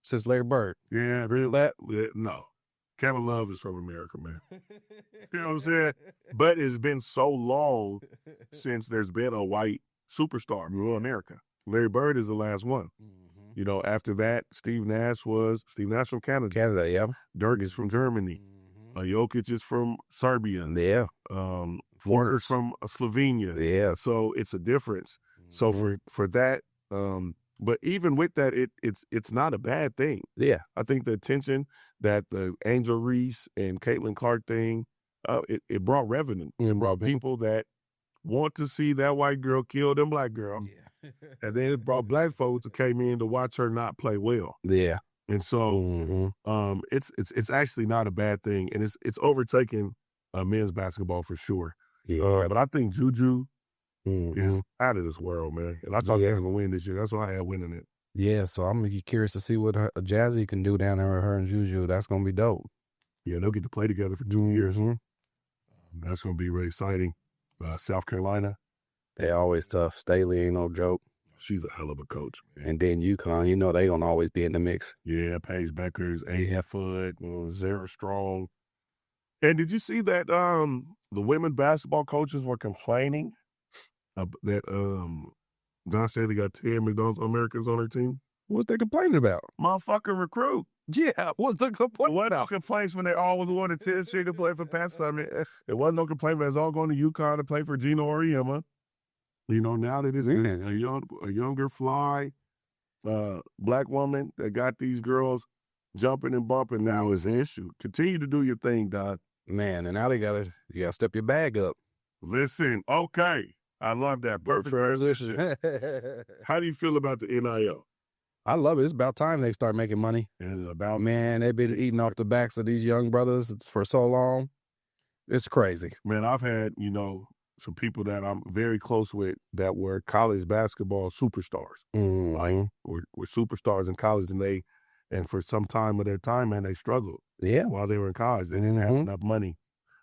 [SPEAKER 2] since Larry Bird.
[SPEAKER 1] Yeah, really? No. Kevin Love is from America, man. You know what I'm saying? But it's been so long since there's been a white superstar in America. Larry Bird is the last one. You know, after that, Steve Nash from Canada.
[SPEAKER 2] Canada, yeah.
[SPEAKER 1] Dirk is from Germany. Jokic is from Serbia.
[SPEAKER 2] Yeah.
[SPEAKER 1] Warner's from Slovenia.
[SPEAKER 2] Yeah.
[SPEAKER 1] So it's a difference. So for that, but even with that, it's not a bad thing.
[SPEAKER 2] Yeah.
[SPEAKER 1] I think the attention that the Angel Reese and Caitlin Clark thing, it brought revenue. It brought people that want to see that white girl kill them black girl.
[SPEAKER 2] Yeah.
[SPEAKER 1] And then it brought black folks that came in to watch her not play well.
[SPEAKER 2] Yeah.
[SPEAKER 1] And so it's actually not a bad thing. And it's overtaken men's basketball for sure.
[SPEAKER 2] Yeah.
[SPEAKER 1] But I think Juju is out of this world, man. And I thought they were going to win this year. That's why I had winning it.
[SPEAKER 2] Yeah, so I'm curious to see what Jazzy can do down there with her and Juju. That's going to be dope.
[SPEAKER 1] Yeah, they'll get to play together for 2 years. That's going to be really exciting. South Carolina.
[SPEAKER 2] They always tough. Staley ain't no joke.
[SPEAKER 1] She's a hell of a coach, man.
[SPEAKER 2] And then UConn, you know they going to always be in the mix.
[SPEAKER 1] Yeah, Paige Beckers, A.F. Hood, Zara Strong. And did you see that the women basketball coaches were complaining that Don Staley got 10 McDonald's Americans on her team?
[SPEAKER 2] What's they complaining about?
[SPEAKER 1] Motherfucker recruit.
[SPEAKER 2] Yeah, what's the complaint?
[SPEAKER 1] What no complaints when they always wanted Tennessee to play for Pat Summit? It wasn't no complaint, but it's all going to UConn to play for Gino Auriemma. You know, now that it's a younger fly black woman that got these girls jumping and bumping now is an issue. Continue to do your thing, Don.
[SPEAKER 2] Man, and now you gotta step your bag up.
[SPEAKER 1] Listen, okay. I love that. Perfect transition. How do you feel about the NIL?
[SPEAKER 2] I love it. It's about time they start making money.
[SPEAKER 1] And about
[SPEAKER 2] man, they've been eating off the backs of these young brothers for so long. It's crazy.
[SPEAKER 1] Man, I've had, some people that I'm very close with that were college basketball superstars. Like, were superstars in college, and for some time of their time, man, they struggled.
[SPEAKER 2] Yeah.
[SPEAKER 1] While they were in college. They didn't have enough money.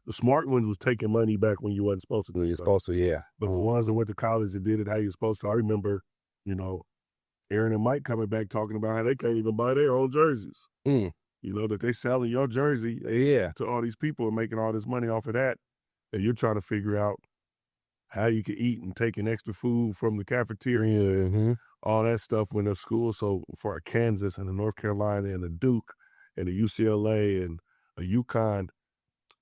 [SPEAKER 1] The smart ones was taking money back when you wasn't supposed to.
[SPEAKER 2] You're supposed to, yeah.
[SPEAKER 1] But the ones that went to college and did it how you're supposed to, I remember, Aaron and Mike coming back talking about how they can't even buy their own jerseys. That they selling your jersey to all these people and making all this money off of that. And you're trying to figure out how you can eat and taking extra food from the cafeteria, all that stuff when they're school. So for a Kansas and a North Carolina and a Duke and a UCLA and a UConn,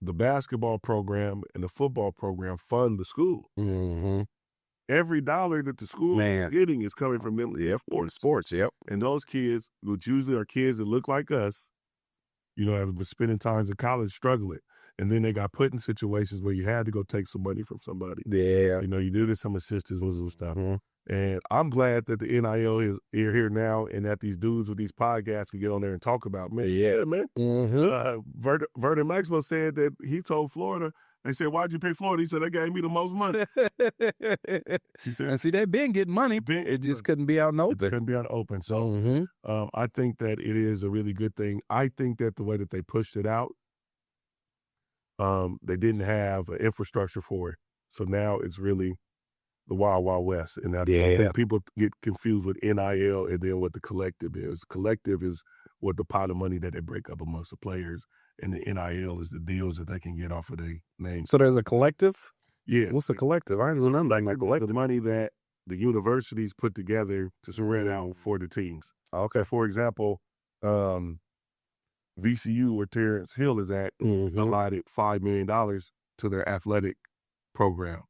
[SPEAKER 1] the basketball program and the football program fund the school. Every dollar that the school is getting is coming from them.
[SPEAKER 2] Sports, yep.
[SPEAKER 1] And those kids, which usually are kids that look like us, have been spending times in college struggling. And then they got put in situations where you had to go take some money from somebody.
[SPEAKER 2] Yeah.
[SPEAKER 1] You do this, some assistance and stuff. And I'm glad that the NIL is here now and that these dudes with these podcasts can get on there and talk about, man. Yeah, man. Vernon Maxwell said that he told Florida, they said, why'd you pay Florida? He said, they gave me the most money.
[SPEAKER 2] He said, and see, they've been getting money. It just couldn't be out in the open.
[SPEAKER 1] It couldn't be out in the open. So I think that it is a really good thing. I think that the way that they pushed it out, they didn't have an infrastructure for it. So now it's really the Wild Wild West. And I think people get confused with NIL and then what the collective is. Collective is what the pot of money that they break up amongst the players. And the NIL is the deals that they can get off of their name.
[SPEAKER 2] So there's a collective?
[SPEAKER 1] Yeah.
[SPEAKER 2] What's a collective? I didn't know nothing like collective.
[SPEAKER 1] The money that the universities put together to spread out for the teams.
[SPEAKER 2] Okay.
[SPEAKER 1] For example, VCU, where Terrence Hill is at, allotted $5 million to their athletic program.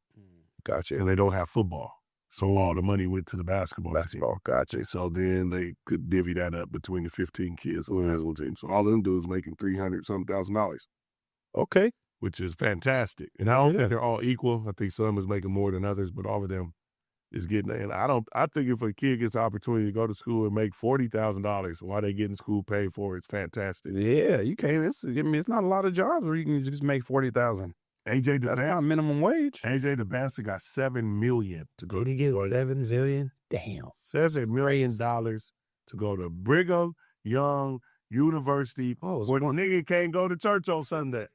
[SPEAKER 2] Gotcha.
[SPEAKER 1] And they don't have football. So all the money went to the basketball team.
[SPEAKER 2] Gotcha.
[SPEAKER 1] So then they could divvy that up between the 15 kids on the national team. So all of them do is making $300,000.
[SPEAKER 2] Okay.
[SPEAKER 1] Which is fantastic. And I don't think they're all equal. I think some is making more than others, but all of them is getting, and I think if a kid gets the opportunity to go to school and make $40,000 while they get in school paid for, it's fantastic.
[SPEAKER 2] Yeah, you can't. It's not a lot of jobs where you can just make $40,000.
[SPEAKER 1] AJ
[SPEAKER 2] That's not
[SPEAKER 1] DeVance,
[SPEAKER 2] minimum wage.
[SPEAKER 1] AJ DeVance got $7 million to go.
[SPEAKER 2] Did he get $7 million? Damn.
[SPEAKER 1] $7 million to go to Brigham Young University.
[SPEAKER 2] Oh,
[SPEAKER 1] where the nigga can't go to church on Sunday.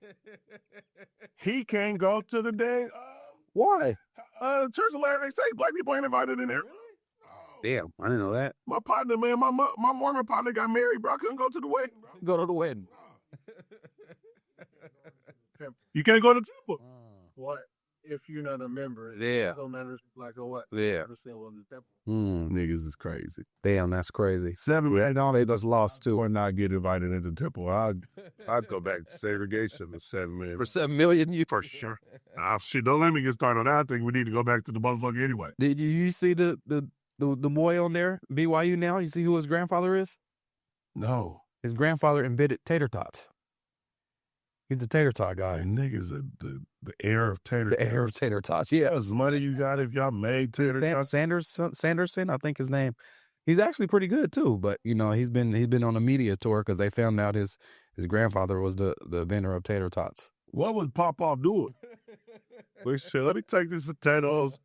[SPEAKER 1] He can't go to the day.
[SPEAKER 2] Why?
[SPEAKER 1] Church of Latter-day Saints. Black people ain't invited in there.
[SPEAKER 2] Damn, I didn't know that.
[SPEAKER 1] My partner, man, my Mormon partner got married, bro. I couldn't go to the wedding, bro.
[SPEAKER 2] Go to the wedding.
[SPEAKER 1] You can't go to the temple.
[SPEAKER 3] What if you're not a member?
[SPEAKER 2] Yeah.
[SPEAKER 3] It don't matter black or white.
[SPEAKER 2] Yeah.
[SPEAKER 1] Niggas is crazy.
[SPEAKER 2] Damn, that's crazy.
[SPEAKER 1] 7, and all they just lost to or not get invited into the temple. I'd go back to segregation for 7 million.
[SPEAKER 2] For $7 million, you
[SPEAKER 1] For sure. Shit, don't let me get started on that. I think we need to go back to the motherfucker anyway.
[SPEAKER 2] Did you see the boy on there, BYU now? You see who his grandfather is?
[SPEAKER 1] No.
[SPEAKER 2] His grandfather invented tater tots. He's the tater tot guy.
[SPEAKER 1] And niggas the heir of tater tots.
[SPEAKER 2] The heir of tater tots, yeah.
[SPEAKER 1] That's money you got if y'all made tater tots.
[SPEAKER 2] Sanderson, I think his name. He's actually pretty good too, but you know he's been on a media tour because they found out his grandfather was the inventor of tater tots.
[SPEAKER 1] What was Pop-Off doing? Like, shit, let me take these potatoes,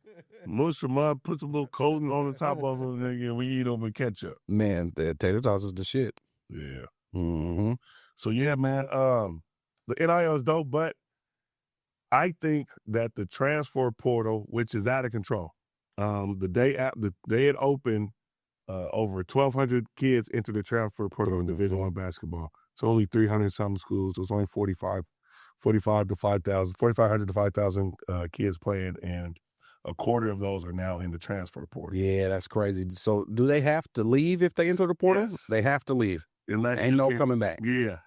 [SPEAKER 1] mush them up, put some little coating on the top of them, and we eat them with ketchup.
[SPEAKER 2] Man, the tater tots is the shit.
[SPEAKER 1] Yeah.
[SPEAKER 2] Mm-hmm.
[SPEAKER 1] So yeah, man. The NIL is dope, but I think that the transfer portal, which is out of control, the day it opened, over 1,200 kids entered the transfer portal in Division I basketball. It's only 300 something schools. So it's only 4,500 to 5,000 kids playing, and a quarter of those are now in the transfer portal.
[SPEAKER 2] Yeah, that's crazy. So do they have to leave if they enter the portal?
[SPEAKER 1] Yes.
[SPEAKER 2] They have to leave.
[SPEAKER 1] Unless
[SPEAKER 2] ain't no coming back.
[SPEAKER 1] Yeah,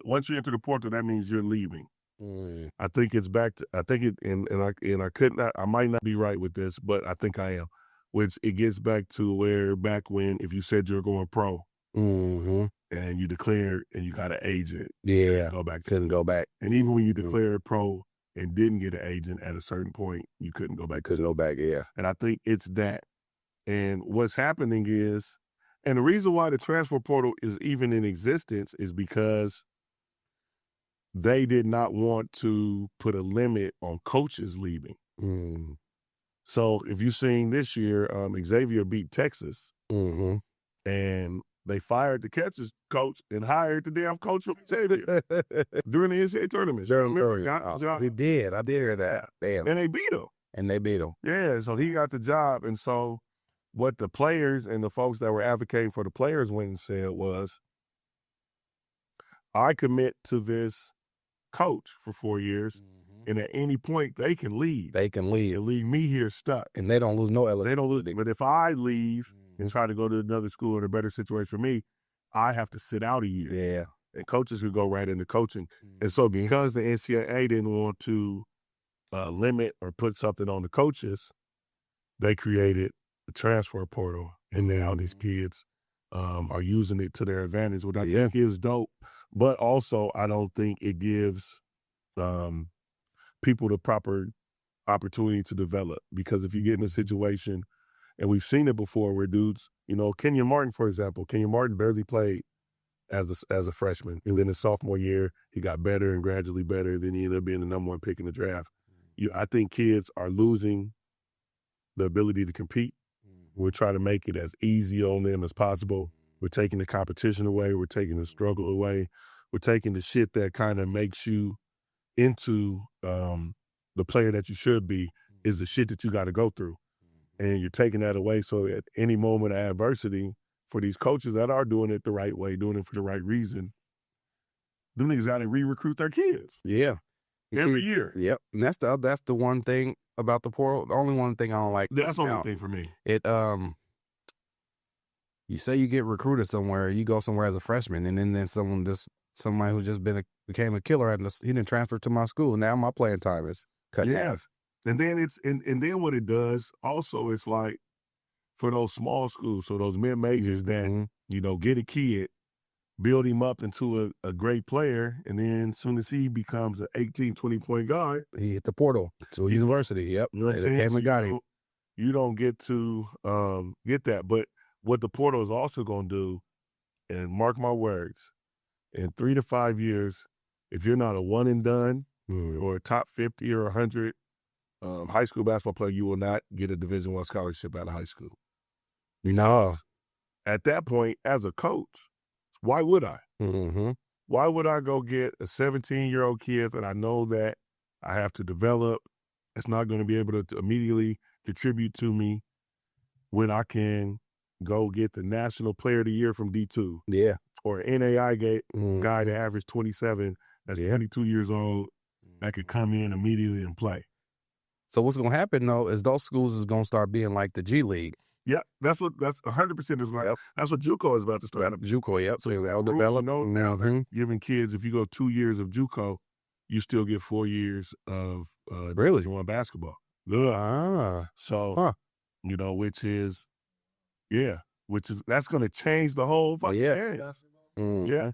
[SPEAKER 1] once you enter the portal, that means you're leaving. I think it's back to, I think it, and I could not, I might not be right with this, but I think I am. Which it gets back to where back when if you said you're going pro, and you declared and you got an agent,
[SPEAKER 2] yeah,
[SPEAKER 1] couldn't go back. And even when you
[SPEAKER 2] Mm-hmm.
[SPEAKER 1] declared pro and didn't get an agent at a certain point, you couldn't go back.
[SPEAKER 2] Couldn't go back. Yeah,
[SPEAKER 1] and I think it's that. And what's happening is. And the reason why the transfer portal is even in existence is because they did not want to put a limit on coaches leaving. So if you've seen this year, Xavier beat Texas, and they fired the catches coach and hired the damn coach from Xavier during the NCAA tournament.
[SPEAKER 2] He did. I did hear that. Damn.
[SPEAKER 1] And they beat him. Yeah, so he got the job. And so what the players and the folks that were advocating for the players went and said was, I commit to this coach for 4 years, and at any point they can leave.
[SPEAKER 2] And
[SPEAKER 1] leave me here stuck.
[SPEAKER 2] And they don't lose no eligibility.
[SPEAKER 1] They don't lose it. But if I leave and try to go to another school in a better situation for me, I have to sit out a year.
[SPEAKER 2] Yeah.
[SPEAKER 1] And coaches could go right into coaching. And so because the NCAA didn't want to limit or put something on the coaches, they created the transfer portal, and now these kids are using it to their advantage, which I think is dope. But also, I don't think it gives people the proper opportunity to develop, because if you get in a situation, and we've seen it before, where dudes, Kenyon Martin, for example, Kenyon Martin barely played as a freshman, and then his sophomore year, he got better and gradually better. Then he ended up being the number 1 pick in the draft. I think kids are losing the ability to compete. We're trying to make it as easy on them as possible. We're taking the competition away. We're taking the struggle away. We're taking the shit that kind of makes you into the player that you should be, is the shit that you got to go through. And you're taking that away. So at any moment of adversity, for these coaches that are doing it the right way, doing it for the right reason, them niggas got to re-recruit their kids.
[SPEAKER 2] Yeah.
[SPEAKER 1] Every year.
[SPEAKER 2] Yep. And that's the one thing about the portal. The only one thing I don't like.
[SPEAKER 1] That's the only thing for me.
[SPEAKER 2] You say you get recruited somewhere, you go somewhere as a freshman, and then somebody who just became a killer, and he didn't transfer to my school. Now my playing time is cut.
[SPEAKER 1] Yes. And then and then what it does also, it's like for those small schools, so those mid-majors that, get a kid, build him up into a great player, and then as soon as he becomes an 18, 20-point guy,
[SPEAKER 2] he hit the portal to a university. Yep.
[SPEAKER 1] You know what I'm saying?
[SPEAKER 2] Came and got him.
[SPEAKER 1] you don't get to get that. But what the portal is also going to do, and mark my words, in 3 to 5 years, if you're not a one and done or a top 50 or 100 high school basketball player, you will not get a Division I scholarship out of high school.
[SPEAKER 2] No.
[SPEAKER 1] At that point, as a coach, why would I?
[SPEAKER 2] Mm-hmm.
[SPEAKER 1] Why would I go get a 17-year-old kid that I know that I have to develop? It's not going to be able to immediately contribute to me when I can go get the National Player of the Year from D2.
[SPEAKER 2] Yeah.
[SPEAKER 1] Or an NAI guy that averaged 27, that's 22 years old, that could come in immediately and play.
[SPEAKER 2] So what's going to happen, though, is those schools is going to start being like the G League.
[SPEAKER 1] Yeah, that's 100% is right. Yep. That's what JUCO is about to start.
[SPEAKER 2] JUCO, yep.
[SPEAKER 1] So
[SPEAKER 2] they'll develop.
[SPEAKER 1] Now they're giving kids, if you go 2 years of JUCO, you still get 4 years of Division I basketball. So, which is that's going to change the whole fucking game.
[SPEAKER 2] Mm-hmm.
[SPEAKER 1] Yeah.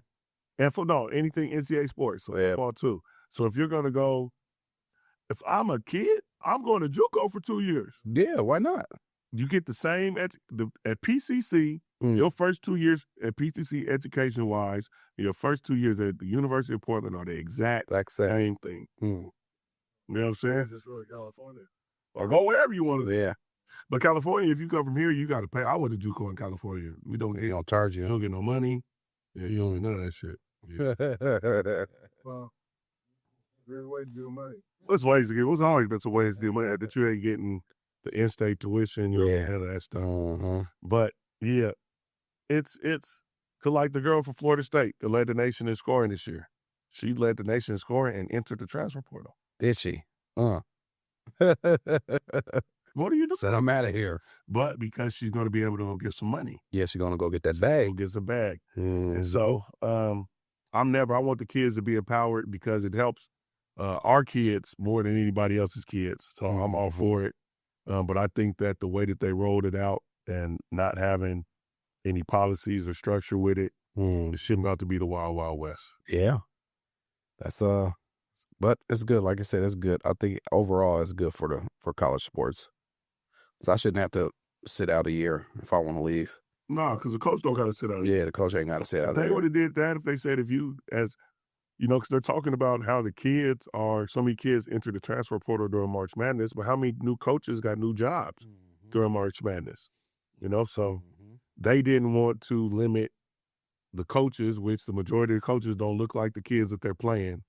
[SPEAKER 1] And anything NCAA sports, so football too. So if you're going to go, if I'm a kid, I'm going to JUCO for 2 years.
[SPEAKER 2] Yeah, why not?
[SPEAKER 1] You get the same at PCC, your first 2 years at PCC education-wise, your first 2 years at the University of Portland are the exact same thing. You know what I'm saying?
[SPEAKER 3] Just really California.
[SPEAKER 1] Or go wherever you want to.
[SPEAKER 2] Yeah.
[SPEAKER 1] But California, if you come from here, you got to pay. I went to JUCO in California.
[SPEAKER 2] They don't charge you.
[SPEAKER 1] You don't get no money. Yeah, you don't get none of that shit. Yeah.
[SPEAKER 3] Well, there's a way to do money.
[SPEAKER 1] There's ways to get. There's always been some ways to do money that you ain't getting the in-state tuition, all of that stuff. But yeah, it's cause like the girl from Florida State that led the nation in scoring this year. She led the nation in scoring and entered the transfer portal.
[SPEAKER 2] Did she?
[SPEAKER 1] What are you doing?
[SPEAKER 2] Said I'm out of here.
[SPEAKER 1] But because she's going to be able to go get some money.
[SPEAKER 2] Yeah, she's going to go get that bag.
[SPEAKER 1] Go get some bag. And so I want the kids to be empowered because it helps our kids more than anybody else's kids. So I'm all for it. But I think that the way that they rolled it out and not having any policies or structure with it, it shouldn't have to be the Wild Wild West.
[SPEAKER 2] Yeah. That's but it's good. Like I said, it's good. I think overall it's good for college sports. So I shouldn't have to sit out a year if I want to leave.
[SPEAKER 1] No, because the coach don't got to sit out.
[SPEAKER 2] Yeah, the coach ain't got to sit out.
[SPEAKER 1] They would have did that if they said because they're talking about how so many kids enter the transfer portal during March Madness, but how many new coaches got new jobs during March Madness? So they didn't want to limit the coaches, which the majority of the coaches don't look like the kids that they're playing.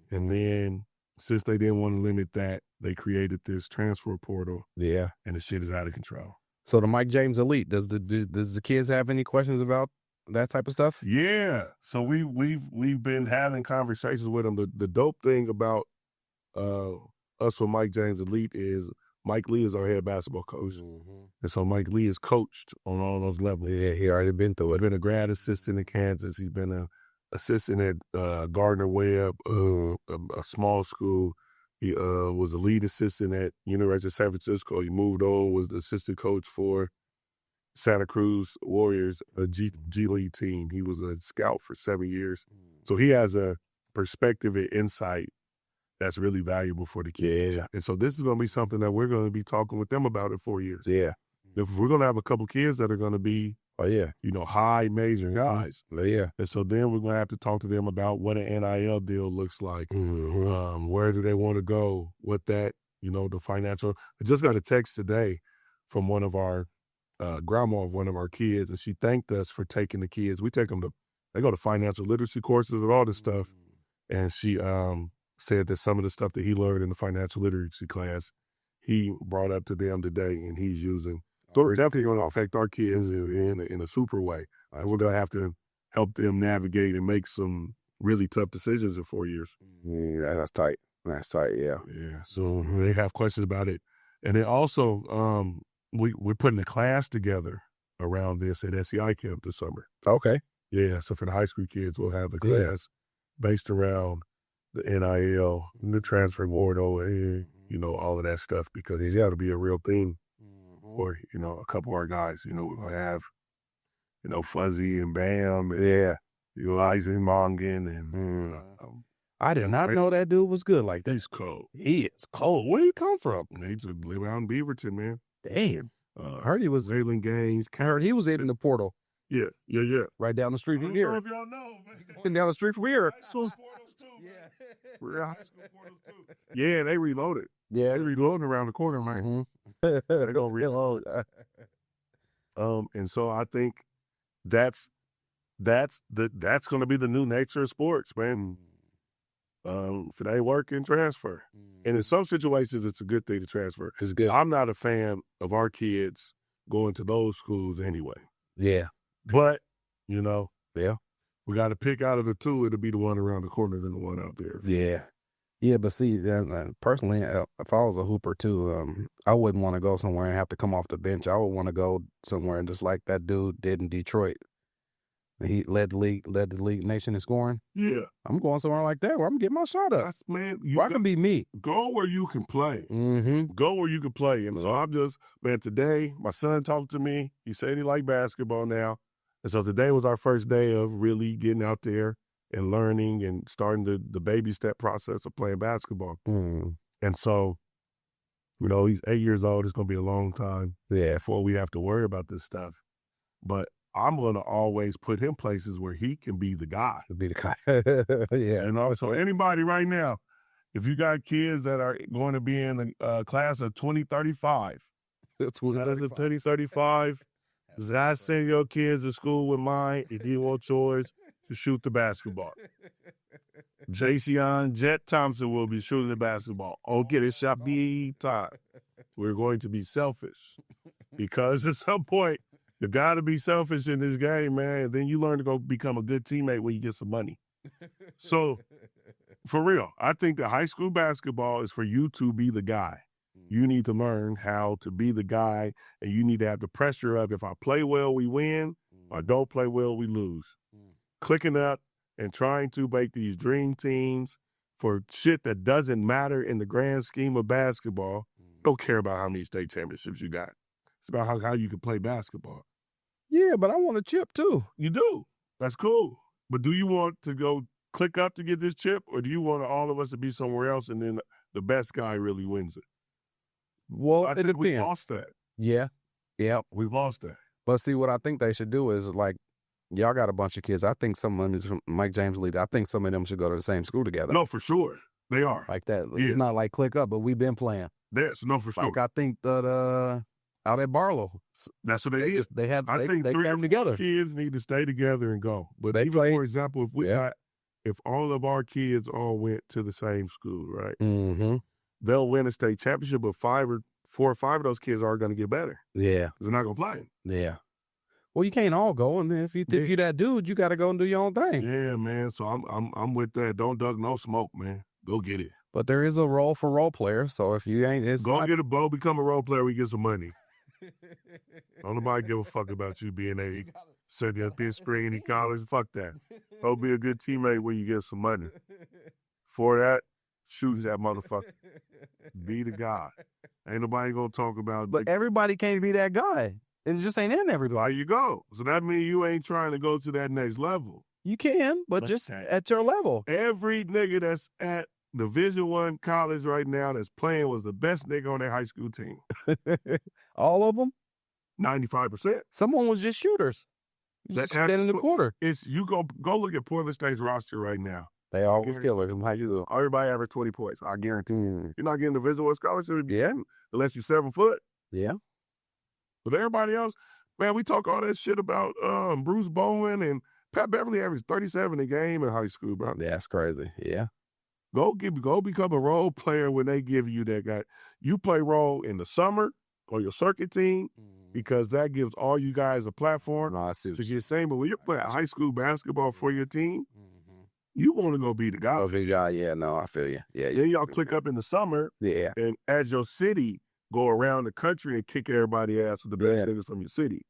[SPEAKER 1] And then since they didn't want to limit that, they created this transfer portal.
[SPEAKER 2] Yeah.
[SPEAKER 1] And the shit is out of control.
[SPEAKER 2] So the Mike James Elite, does the kids have any questions about that type of stuff?
[SPEAKER 1] Yeah. So we've been having conversations with them. The dope thing about us with Mike James Elite is Mike Lee is our head basketball coach. And so Mike Lee is coached on all those levels.
[SPEAKER 2] Yeah, he already been through it.
[SPEAKER 1] He's been a grad assistant in Kansas. He's been an assistant at Gardner Webb, a small school. He was a lead assistant at University of San Francisco. He moved on, was the assistant coach for Santa Cruz Warriors, a G League team. He was a scout for 7 years. So he has a perspective and insight that's really valuable for the kids.
[SPEAKER 2] Yeah.
[SPEAKER 1] And so this is going to be something that we're going to be talking with them about in 4 years.
[SPEAKER 2] Yeah.
[SPEAKER 1] If we're going to have a couple kids that are going to be, high major guys.
[SPEAKER 2] Yeah.
[SPEAKER 1] And so then we're going to have to talk to them about what an NIL deal looks like. Where do they want to go? What that, the financial. I just got a text today from one of our grandma of one of our kids, and she thanked us for taking the kids. We take them they go to financial literacy courses and all this stuff. And she said that some of the stuff that he learned in the financial literacy class, he brought up to them today, and he's using. So it's definitely going to affect our kids in a super way. And we're going to have to help them navigate and make some really tough decisions in 4 years.
[SPEAKER 2] Yeah, that's tight. That's tight, yeah.
[SPEAKER 1] Yeah, so they have questions about it. And then also, we're putting a class together around this at SEI Camp this summer.
[SPEAKER 2] Okay.
[SPEAKER 1] Yeah, so for the high school kids, we'll have a class based around the NIL, the transfer portal, and, all of that stuff, because it's got to be a real thing. Or, a couple of our guys, we're going to have, Fuzzy and Bam, and, Isaac Mongan, and
[SPEAKER 2] I did not know that dude was good like that.
[SPEAKER 1] He's cold.
[SPEAKER 2] He is cold. Where did he come from?
[SPEAKER 1] He just live out in Beaverton, man.
[SPEAKER 2] Damn. I heard he was.
[SPEAKER 1] Raylan Gaines.
[SPEAKER 2] I heard he was in the portal
[SPEAKER 1] Yeah.
[SPEAKER 2] right down the street
[SPEAKER 1] I
[SPEAKER 2] from
[SPEAKER 1] don't know
[SPEAKER 2] here.
[SPEAKER 1] if y'all know, man.
[SPEAKER 2] Down the street from here.
[SPEAKER 1] High school portals too, man. We're high school portals too. Yeah, they reloaded.
[SPEAKER 2] Yeah.
[SPEAKER 1] They reloading around the corner, man. They gonna reload. And so I think that's gonna be the new nature of sports, man. If it ain't working, transfer. And in some situations, it's a good thing to transfer.
[SPEAKER 2] It's good.
[SPEAKER 1] I'm not a fan of our kids going to those schools anyway.
[SPEAKER 2] Yeah.
[SPEAKER 1] But, you know,
[SPEAKER 2] Yeah.
[SPEAKER 1] we got to pick out of the two. It'll be the one around the corner than the one out there.
[SPEAKER 2] Yeah. Yeah, but see, personally, if I was a hooper too, I wouldn't want to go somewhere and have to come off the bench. I would want to go somewhere and just like that dude did in Detroit. He led the league nation in scoring.
[SPEAKER 1] Yeah.
[SPEAKER 2] I'm going somewhere like that where I'm getting my shot up.
[SPEAKER 1] That's, man,
[SPEAKER 2] Where I can be me.
[SPEAKER 1] go where you can play.
[SPEAKER 2] Mm-hmm.
[SPEAKER 1] Go where you can play. And so I'm just, man, today, my son talked to me. He said he liked basketball now. And so today was our first day of really getting out there and learning and starting the baby step process of playing basketball.
[SPEAKER 2] Mm.
[SPEAKER 1] And so, you know, he's 8 years old. It's going to be a long time before we have to worry about this stuff. But I'm going to always put him places where he can be the guy.
[SPEAKER 2] Be the guy. Yeah.
[SPEAKER 1] And also, anybody right now, if you got kids that are going to be in the class of 2035,
[SPEAKER 2] That's
[SPEAKER 1] class of 2035, I send your kids to school with mine if you want yours to shoot the basketball. Jason Jet Thompson will be shooting the basketball. Okay, this shall be time. We're going to be selfish because at some point, you got to be selfish in this game, man. And then you learn to go become a good teammate when you get some money. So, for real, I think that high school basketball is for you to be the guy. You need to learn how to be the guy, and you need to have the pressure of if I play well, we win, or don't play well, we lose. Clicking up and trying to make these dream teams for shit that doesn't matter in the grand scheme of basketball. Don't care about how many state championships you got. It's about how you can play basketball.
[SPEAKER 2] Yeah, but I want a chip too.
[SPEAKER 1] You do. That's cool. But do you want to go click up to get this chip, or do you want all of us to be somewhere else and then the best guy really wins it?
[SPEAKER 2] Well,
[SPEAKER 1] I
[SPEAKER 2] it
[SPEAKER 1] think we
[SPEAKER 2] depends.
[SPEAKER 1] lost that.
[SPEAKER 2] Yeah. Yeah.
[SPEAKER 1] We've lost that.
[SPEAKER 2] But see, what I think they should do is like, y'all got a bunch of kids. I think some of them is from Mike James leader. I think some of them should go to the same school together.
[SPEAKER 1] No, for sure. They are.
[SPEAKER 2] Like that.
[SPEAKER 1] Yeah.
[SPEAKER 2] It's not like click up, but we've been playing.
[SPEAKER 1] Yes, no, for sure.
[SPEAKER 2] Like I think that out at Barlow,
[SPEAKER 1] That's what it is.
[SPEAKER 2] they had
[SPEAKER 1] I think
[SPEAKER 2] they
[SPEAKER 1] 3 or
[SPEAKER 2] came
[SPEAKER 1] 4
[SPEAKER 2] together.
[SPEAKER 1] kids need to stay together and go. But
[SPEAKER 2] They
[SPEAKER 1] even,
[SPEAKER 2] play.
[SPEAKER 1] for example, if all of our kids all went to the same school, right?
[SPEAKER 2] Mm-hmm.
[SPEAKER 1] They'll win a state championship, but 4 or 5 of those kids are going to get better.
[SPEAKER 2] Yeah.
[SPEAKER 1] They're not going to play.
[SPEAKER 2] Yeah. Well, you can't all go, and then if you that dude, you got to go and do your own thing.
[SPEAKER 1] Yeah, man. So I'm with that. Don't duck no smoke, man. Go get it.
[SPEAKER 2] But there is a role for role players, so if you ain't, it's
[SPEAKER 1] Go
[SPEAKER 2] not,
[SPEAKER 1] get a bow, become a role player, we get some money. Don't nobody give a fuck about you being a sitting up in spring in college. Fuck that. Go be a good teammate when you get some money. For that, shoot that motherfucker. Be the guy. Ain't nobody gonna talk about.
[SPEAKER 2] But everybody can't be that guy. It just ain't in everybody.
[SPEAKER 1] There you go. So that means you ain't trying to go to that next level.
[SPEAKER 2] You can, but
[SPEAKER 1] Let's
[SPEAKER 2] just
[SPEAKER 1] say-
[SPEAKER 2] at your level.
[SPEAKER 1] Every nigga that's at Division I college right now that's playing was the best nigga on their high school team.
[SPEAKER 2] All of them.
[SPEAKER 1] 95%.
[SPEAKER 2] Someone was just shooters. Just
[SPEAKER 1] That-
[SPEAKER 2] stand in the quarter.
[SPEAKER 1] It's you go look at Portland State's roster right now.
[SPEAKER 2] They all was
[SPEAKER 1] Guarantee.
[SPEAKER 2] killers in high school.
[SPEAKER 1] Everybody average 20 points. I guarantee you. You're not getting the Division I scholarship
[SPEAKER 2] Yeah.
[SPEAKER 1] unless you're 7 foot.
[SPEAKER 2] Yeah.
[SPEAKER 1] But everybody else, man, we talk all that shit about Bruce Bowen and Pat Beverly averaged 37 a game in high school, bro.
[SPEAKER 2] That's crazy. Yeah.
[SPEAKER 1] Go become a role player when they give you that guy. You play role in the summer on your circuit team because that gives all you guys a platform
[SPEAKER 2] No, I see.
[SPEAKER 1] to get same. But when you're playing high school basketball for your team, you want to go be the guy.
[SPEAKER 2] Oh, big guy. Yeah. No, I feel you. Yeah.
[SPEAKER 1] Then y'all click up in the summer,
[SPEAKER 2] Yeah.
[SPEAKER 1] and as your city go around the country and kick everybody ass with the best
[SPEAKER 2] Yeah.
[SPEAKER 1] niggas from your city.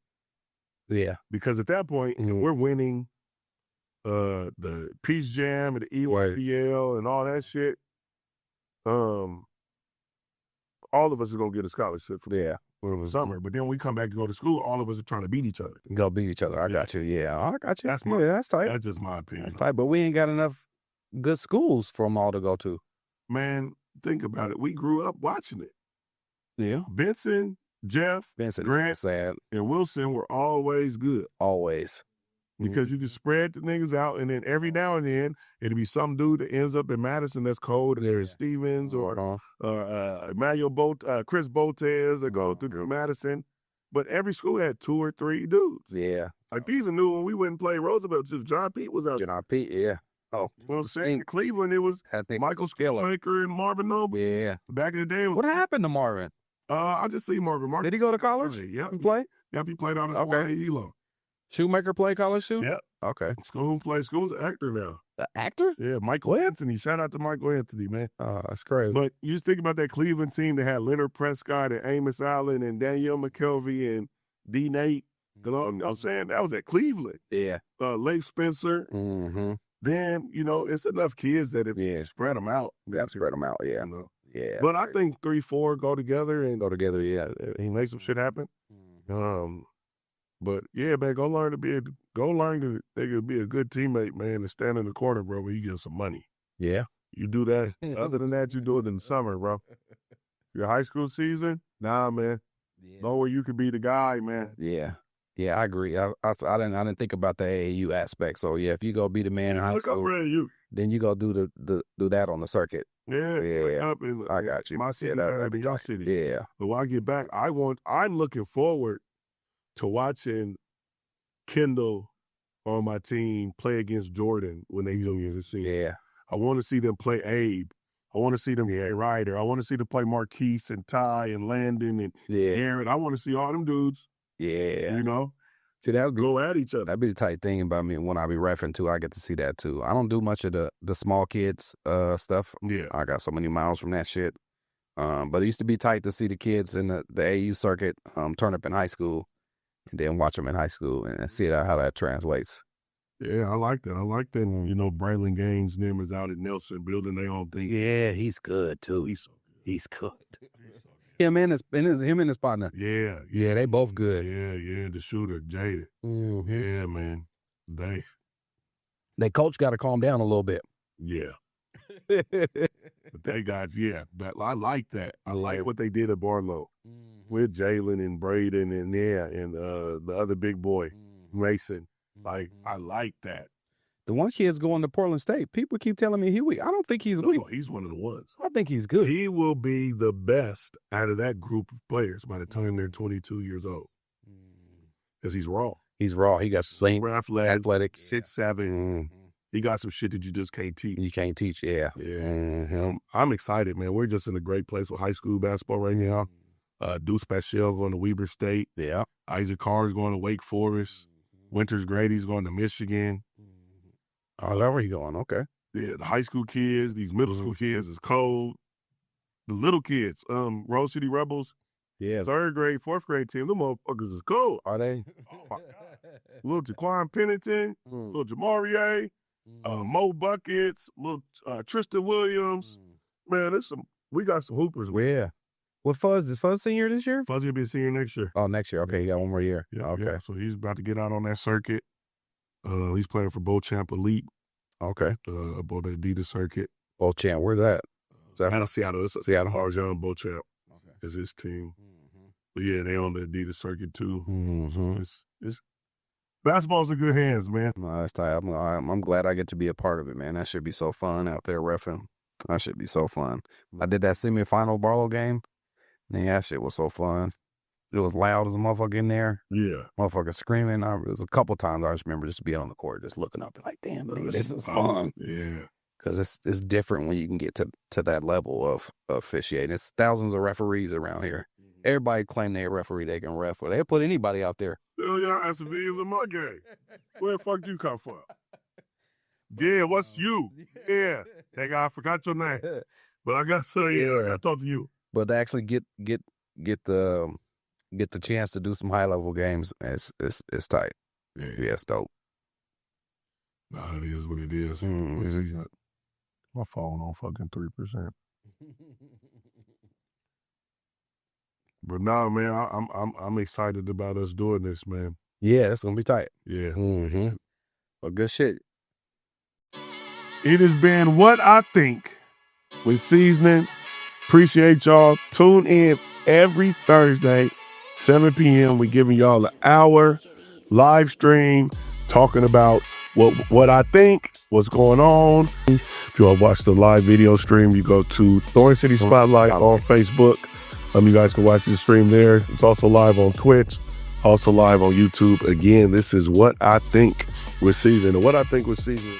[SPEAKER 2] Yeah.
[SPEAKER 1] Because at that point, if
[SPEAKER 2] Mhm.
[SPEAKER 1] we're winning the Peace Jam and the EYPL and all that shit, all of us are going to get a scholarship for
[SPEAKER 2] Yeah.
[SPEAKER 1] the summer. But then when we come back and go to school, all of us are trying to beat each other.
[SPEAKER 2] Go beat each other. I
[SPEAKER 1] Yeah.
[SPEAKER 2] got you. Yeah. I got you.
[SPEAKER 1] That's
[SPEAKER 2] yeah,
[SPEAKER 1] my-
[SPEAKER 2] that's tight.
[SPEAKER 1] That's just my opinion.
[SPEAKER 2] That's tight. But we ain't got enough good schools for them all to go to.
[SPEAKER 1] Man, think about it. We grew up watching it.
[SPEAKER 2] Yeah.
[SPEAKER 1] Benson Jeff,
[SPEAKER 2] Vincent
[SPEAKER 1] Grant,
[SPEAKER 2] is sad.
[SPEAKER 1] and Wilson were always good.
[SPEAKER 2] Always.
[SPEAKER 1] Because you can spread the niggas out, and then every now and then it'll be some dude that ends up in Madison that's cold. There's Stevens or Emmanuel Chris Botez that go through Madison. But every school had 2 or 3 dudes.
[SPEAKER 2] Yeah.
[SPEAKER 1] Like Pisa knew when we went and played Roosevelt, just John Pete was out.
[SPEAKER 2] John Pete, yeah. Oh,
[SPEAKER 1] You know what I'm saying? In Cleveland, it was Michael Skillmaker and Marvin Noble.
[SPEAKER 2] Yeah.
[SPEAKER 1] Back in the day,
[SPEAKER 2] What happened to Marvin?
[SPEAKER 1] I just see Marvin.
[SPEAKER 2] Did he go to college?
[SPEAKER 1] Yep.
[SPEAKER 2] And play?
[SPEAKER 1] Yep, he played out of Elo.
[SPEAKER 2] Shoemaker play college too?
[SPEAKER 1] Yep.
[SPEAKER 2] Okay.
[SPEAKER 1] School's an actor now.
[SPEAKER 2] The actor?
[SPEAKER 1] Yeah, Michael Anthony. Shout out to Michael Anthony, man.
[SPEAKER 2] Oh, that's crazy.
[SPEAKER 1] But you just think about that Cleveland team that had Leonard Prescott and Amos Allen and Danielle McKelvey and D. Nate. You know what I'm saying? That was at Cleveland.
[SPEAKER 2] Yeah.
[SPEAKER 1] Leif Spencer.
[SPEAKER 2] Mm-hmm.
[SPEAKER 1] Then, it's enough kids that if you spread them out.
[SPEAKER 2] Yeah, spread them out, yeah. Yeah.
[SPEAKER 1] But I think 3-4 go together,
[SPEAKER 2] yeah.
[SPEAKER 1] he makes some shit happen.
[SPEAKER 2] Mm-hmm.
[SPEAKER 1] But yeah, man, go learn to be a good teammate, man, and stand in the corner, bro, where you get some money.
[SPEAKER 2] Yeah.
[SPEAKER 1] You do that. Other than that, you do it in the summer, bro. Your high school season, nah, man.
[SPEAKER 2] Yeah.
[SPEAKER 1] Know where you could be the guy, man.
[SPEAKER 2] Yeah. Yeah, I agree. I didn't think about the AAU aspect. So yeah, if you go be the man in high school, then you go do that on the circuit.
[SPEAKER 1] Yeah.
[SPEAKER 2] I got you.
[SPEAKER 1] My city, gotta be your city.
[SPEAKER 2] Yeah.
[SPEAKER 1] But when I get back, I'm looking forward to watching Kendall on my team play against Jordan when they juniors and seniors.
[SPEAKER 2] Yeah.
[SPEAKER 1] I want to see them play Abe. I want to see them play Ryder. I want to see them play Marquise and Ty and Landon and Aaron. I want to see all them dudes.
[SPEAKER 2] Yeah.
[SPEAKER 1] See, that go at each other.
[SPEAKER 2] That'd be the tight thing about me when I be reffing too. I get to see that too. I don't do much of the small kids stuff.
[SPEAKER 1] Yeah.
[SPEAKER 2] I got so many miles from that shit. But it used to be tight to see the kids in the AAU circuit turn up in high school and then watch them in high school and see how that translates.
[SPEAKER 1] Yeah, I like that. Braylon Gaines' name is out at Nelson building their own thing.
[SPEAKER 2] Yeah, he's good too.
[SPEAKER 1] He's good.
[SPEAKER 2] Him and his partner.
[SPEAKER 1] Yeah.
[SPEAKER 2] Yeah, they both good.
[SPEAKER 1] Yeah, the shooter, Jada.
[SPEAKER 2] Mm-hmm.
[SPEAKER 1] Yeah, man.
[SPEAKER 2] They coach got to calm down a little bit.
[SPEAKER 1] Yeah. But they got, I like that. I like what they did at Barlow with Jalen and Braden and the other big boy, Mason. Like, I like that.
[SPEAKER 2] The one kid's going to Portland State. People keep telling me he's weak. I don't think he's weak.
[SPEAKER 1] He's one of the ones.
[SPEAKER 2] I think he's good.
[SPEAKER 1] He will be the best out of that group of players by the time they're 22 years old. Because he's raw.
[SPEAKER 2] He's raw. He got
[SPEAKER 1] super athletic, 6'7".
[SPEAKER 2] Mm-hmm.
[SPEAKER 1] He got some shit that you just can't teach.
[SPEAKER 2] You can't teach, yeah.
[SPEAKER 1] Mm-hmm. I'm excited, man. We're just in a great place with high school basketball right now. Deuce Paschal going to Weber State.
[SPEAKER 2] Yeah.
[SPEAKER 1] Isaac Carr's going to Wake Forest. Winters Grady's going to Michigan.
[SPEAKER 2] Oh, that's where he going. Okay.
[SPEAKER 1] Yeah, the high school kids, these middle school kids is cold. The little kids, Rose City Rebels, 3rd grade, 4th grade team, them motherfuckers is cold.
[SPEAKER 2] Are they?
[SPEAKER 1] Oh, my God. Little Jaquan Pennington, little Jamarier, Mo Buckets, little Tristan Williams. Man, we got some hoopers.
[SPEAKER 2] Yeah. What Fuzz? Is Fuzz senior this year?
[SPEAKER 1] Fuzz will be a senior next year.
[SPEAKER 2] Oh, next year. Okay, he got one more year.
[SPEAKER 1] Yeah,
[SPEAKER 2] okay.
[SPEAKER 1] Yeah. So he's about to get out on that circuit. He's playing for Beauchamp Elite.
[SPEAKER 2] Okay.
[SPEAKER 1] About the Adidas circuit.
[SPEAKER 2] Beauchamp, where's that?
[SPEAKER 1] Out of Seattle. It's Seattle. Harjan Beauchamp is his team. But yeah, they on the Adidas circuit too.
[SPEAKER 2] Mm-hmm.
[SPEAKER 1] It's basketball's in good hands, man.
[SPEAKER 2] No, that's tight. I'm glad I get to be a part of it, man. That should be so fun out there reffing. That should be so fun. I did that semifinal Barlow game. Man, that shit was so fun. It was loud as a motherfucker in there.
[SPEAKER 1] Yeah.
[SPEAKER 2] Motherfucker screaming. It was a couple times I just remember just being on the court, just looking up and like, damn, nigga, this is fun.
[SPEAKER 1] Yeah.
[SPEAKER 2] Because it's different when you can get to that level of officiating. It's thousands of referees around here. Everybody claim they're a referee, they can ref. They'll put anybody out there.
[SPEAKER 1] Hell yeah, I civilians in my game. Where the fuck do you come from? Yeah, what's you? Yeah. That guy, I forgot your name. But I got to tell you, I talked to you.
[SPEAKER 2] But to actually get the chance to do some high level games, it's tight. Yeah, it's dope.
[SPEAKER 1] Nah, it is what it is. My phone on fucking 3%. But nah, man, I'm excited about us doing this, man.
[SPEAKER 2] Yeah, it's gonna be tight.
[SPEAKER 1] Yeah.
[SPEAKER 2] Mm-hmm. Well, good shit.
[SPEAKER 1] It has been What I Think with Seeznin. Appreciate y'all. Tune in every Thursday 7 p.m. We giving y'all an hour live stream talking about what I think, what's going on. If you want to watch the live video stream, you go to Thorn City Spotlight on Facebook. You guys can watch the stream there. It's also live on Twitch, also live on YouTube. Again, this is What I Think with Seeznin. And What I Think with Seeznin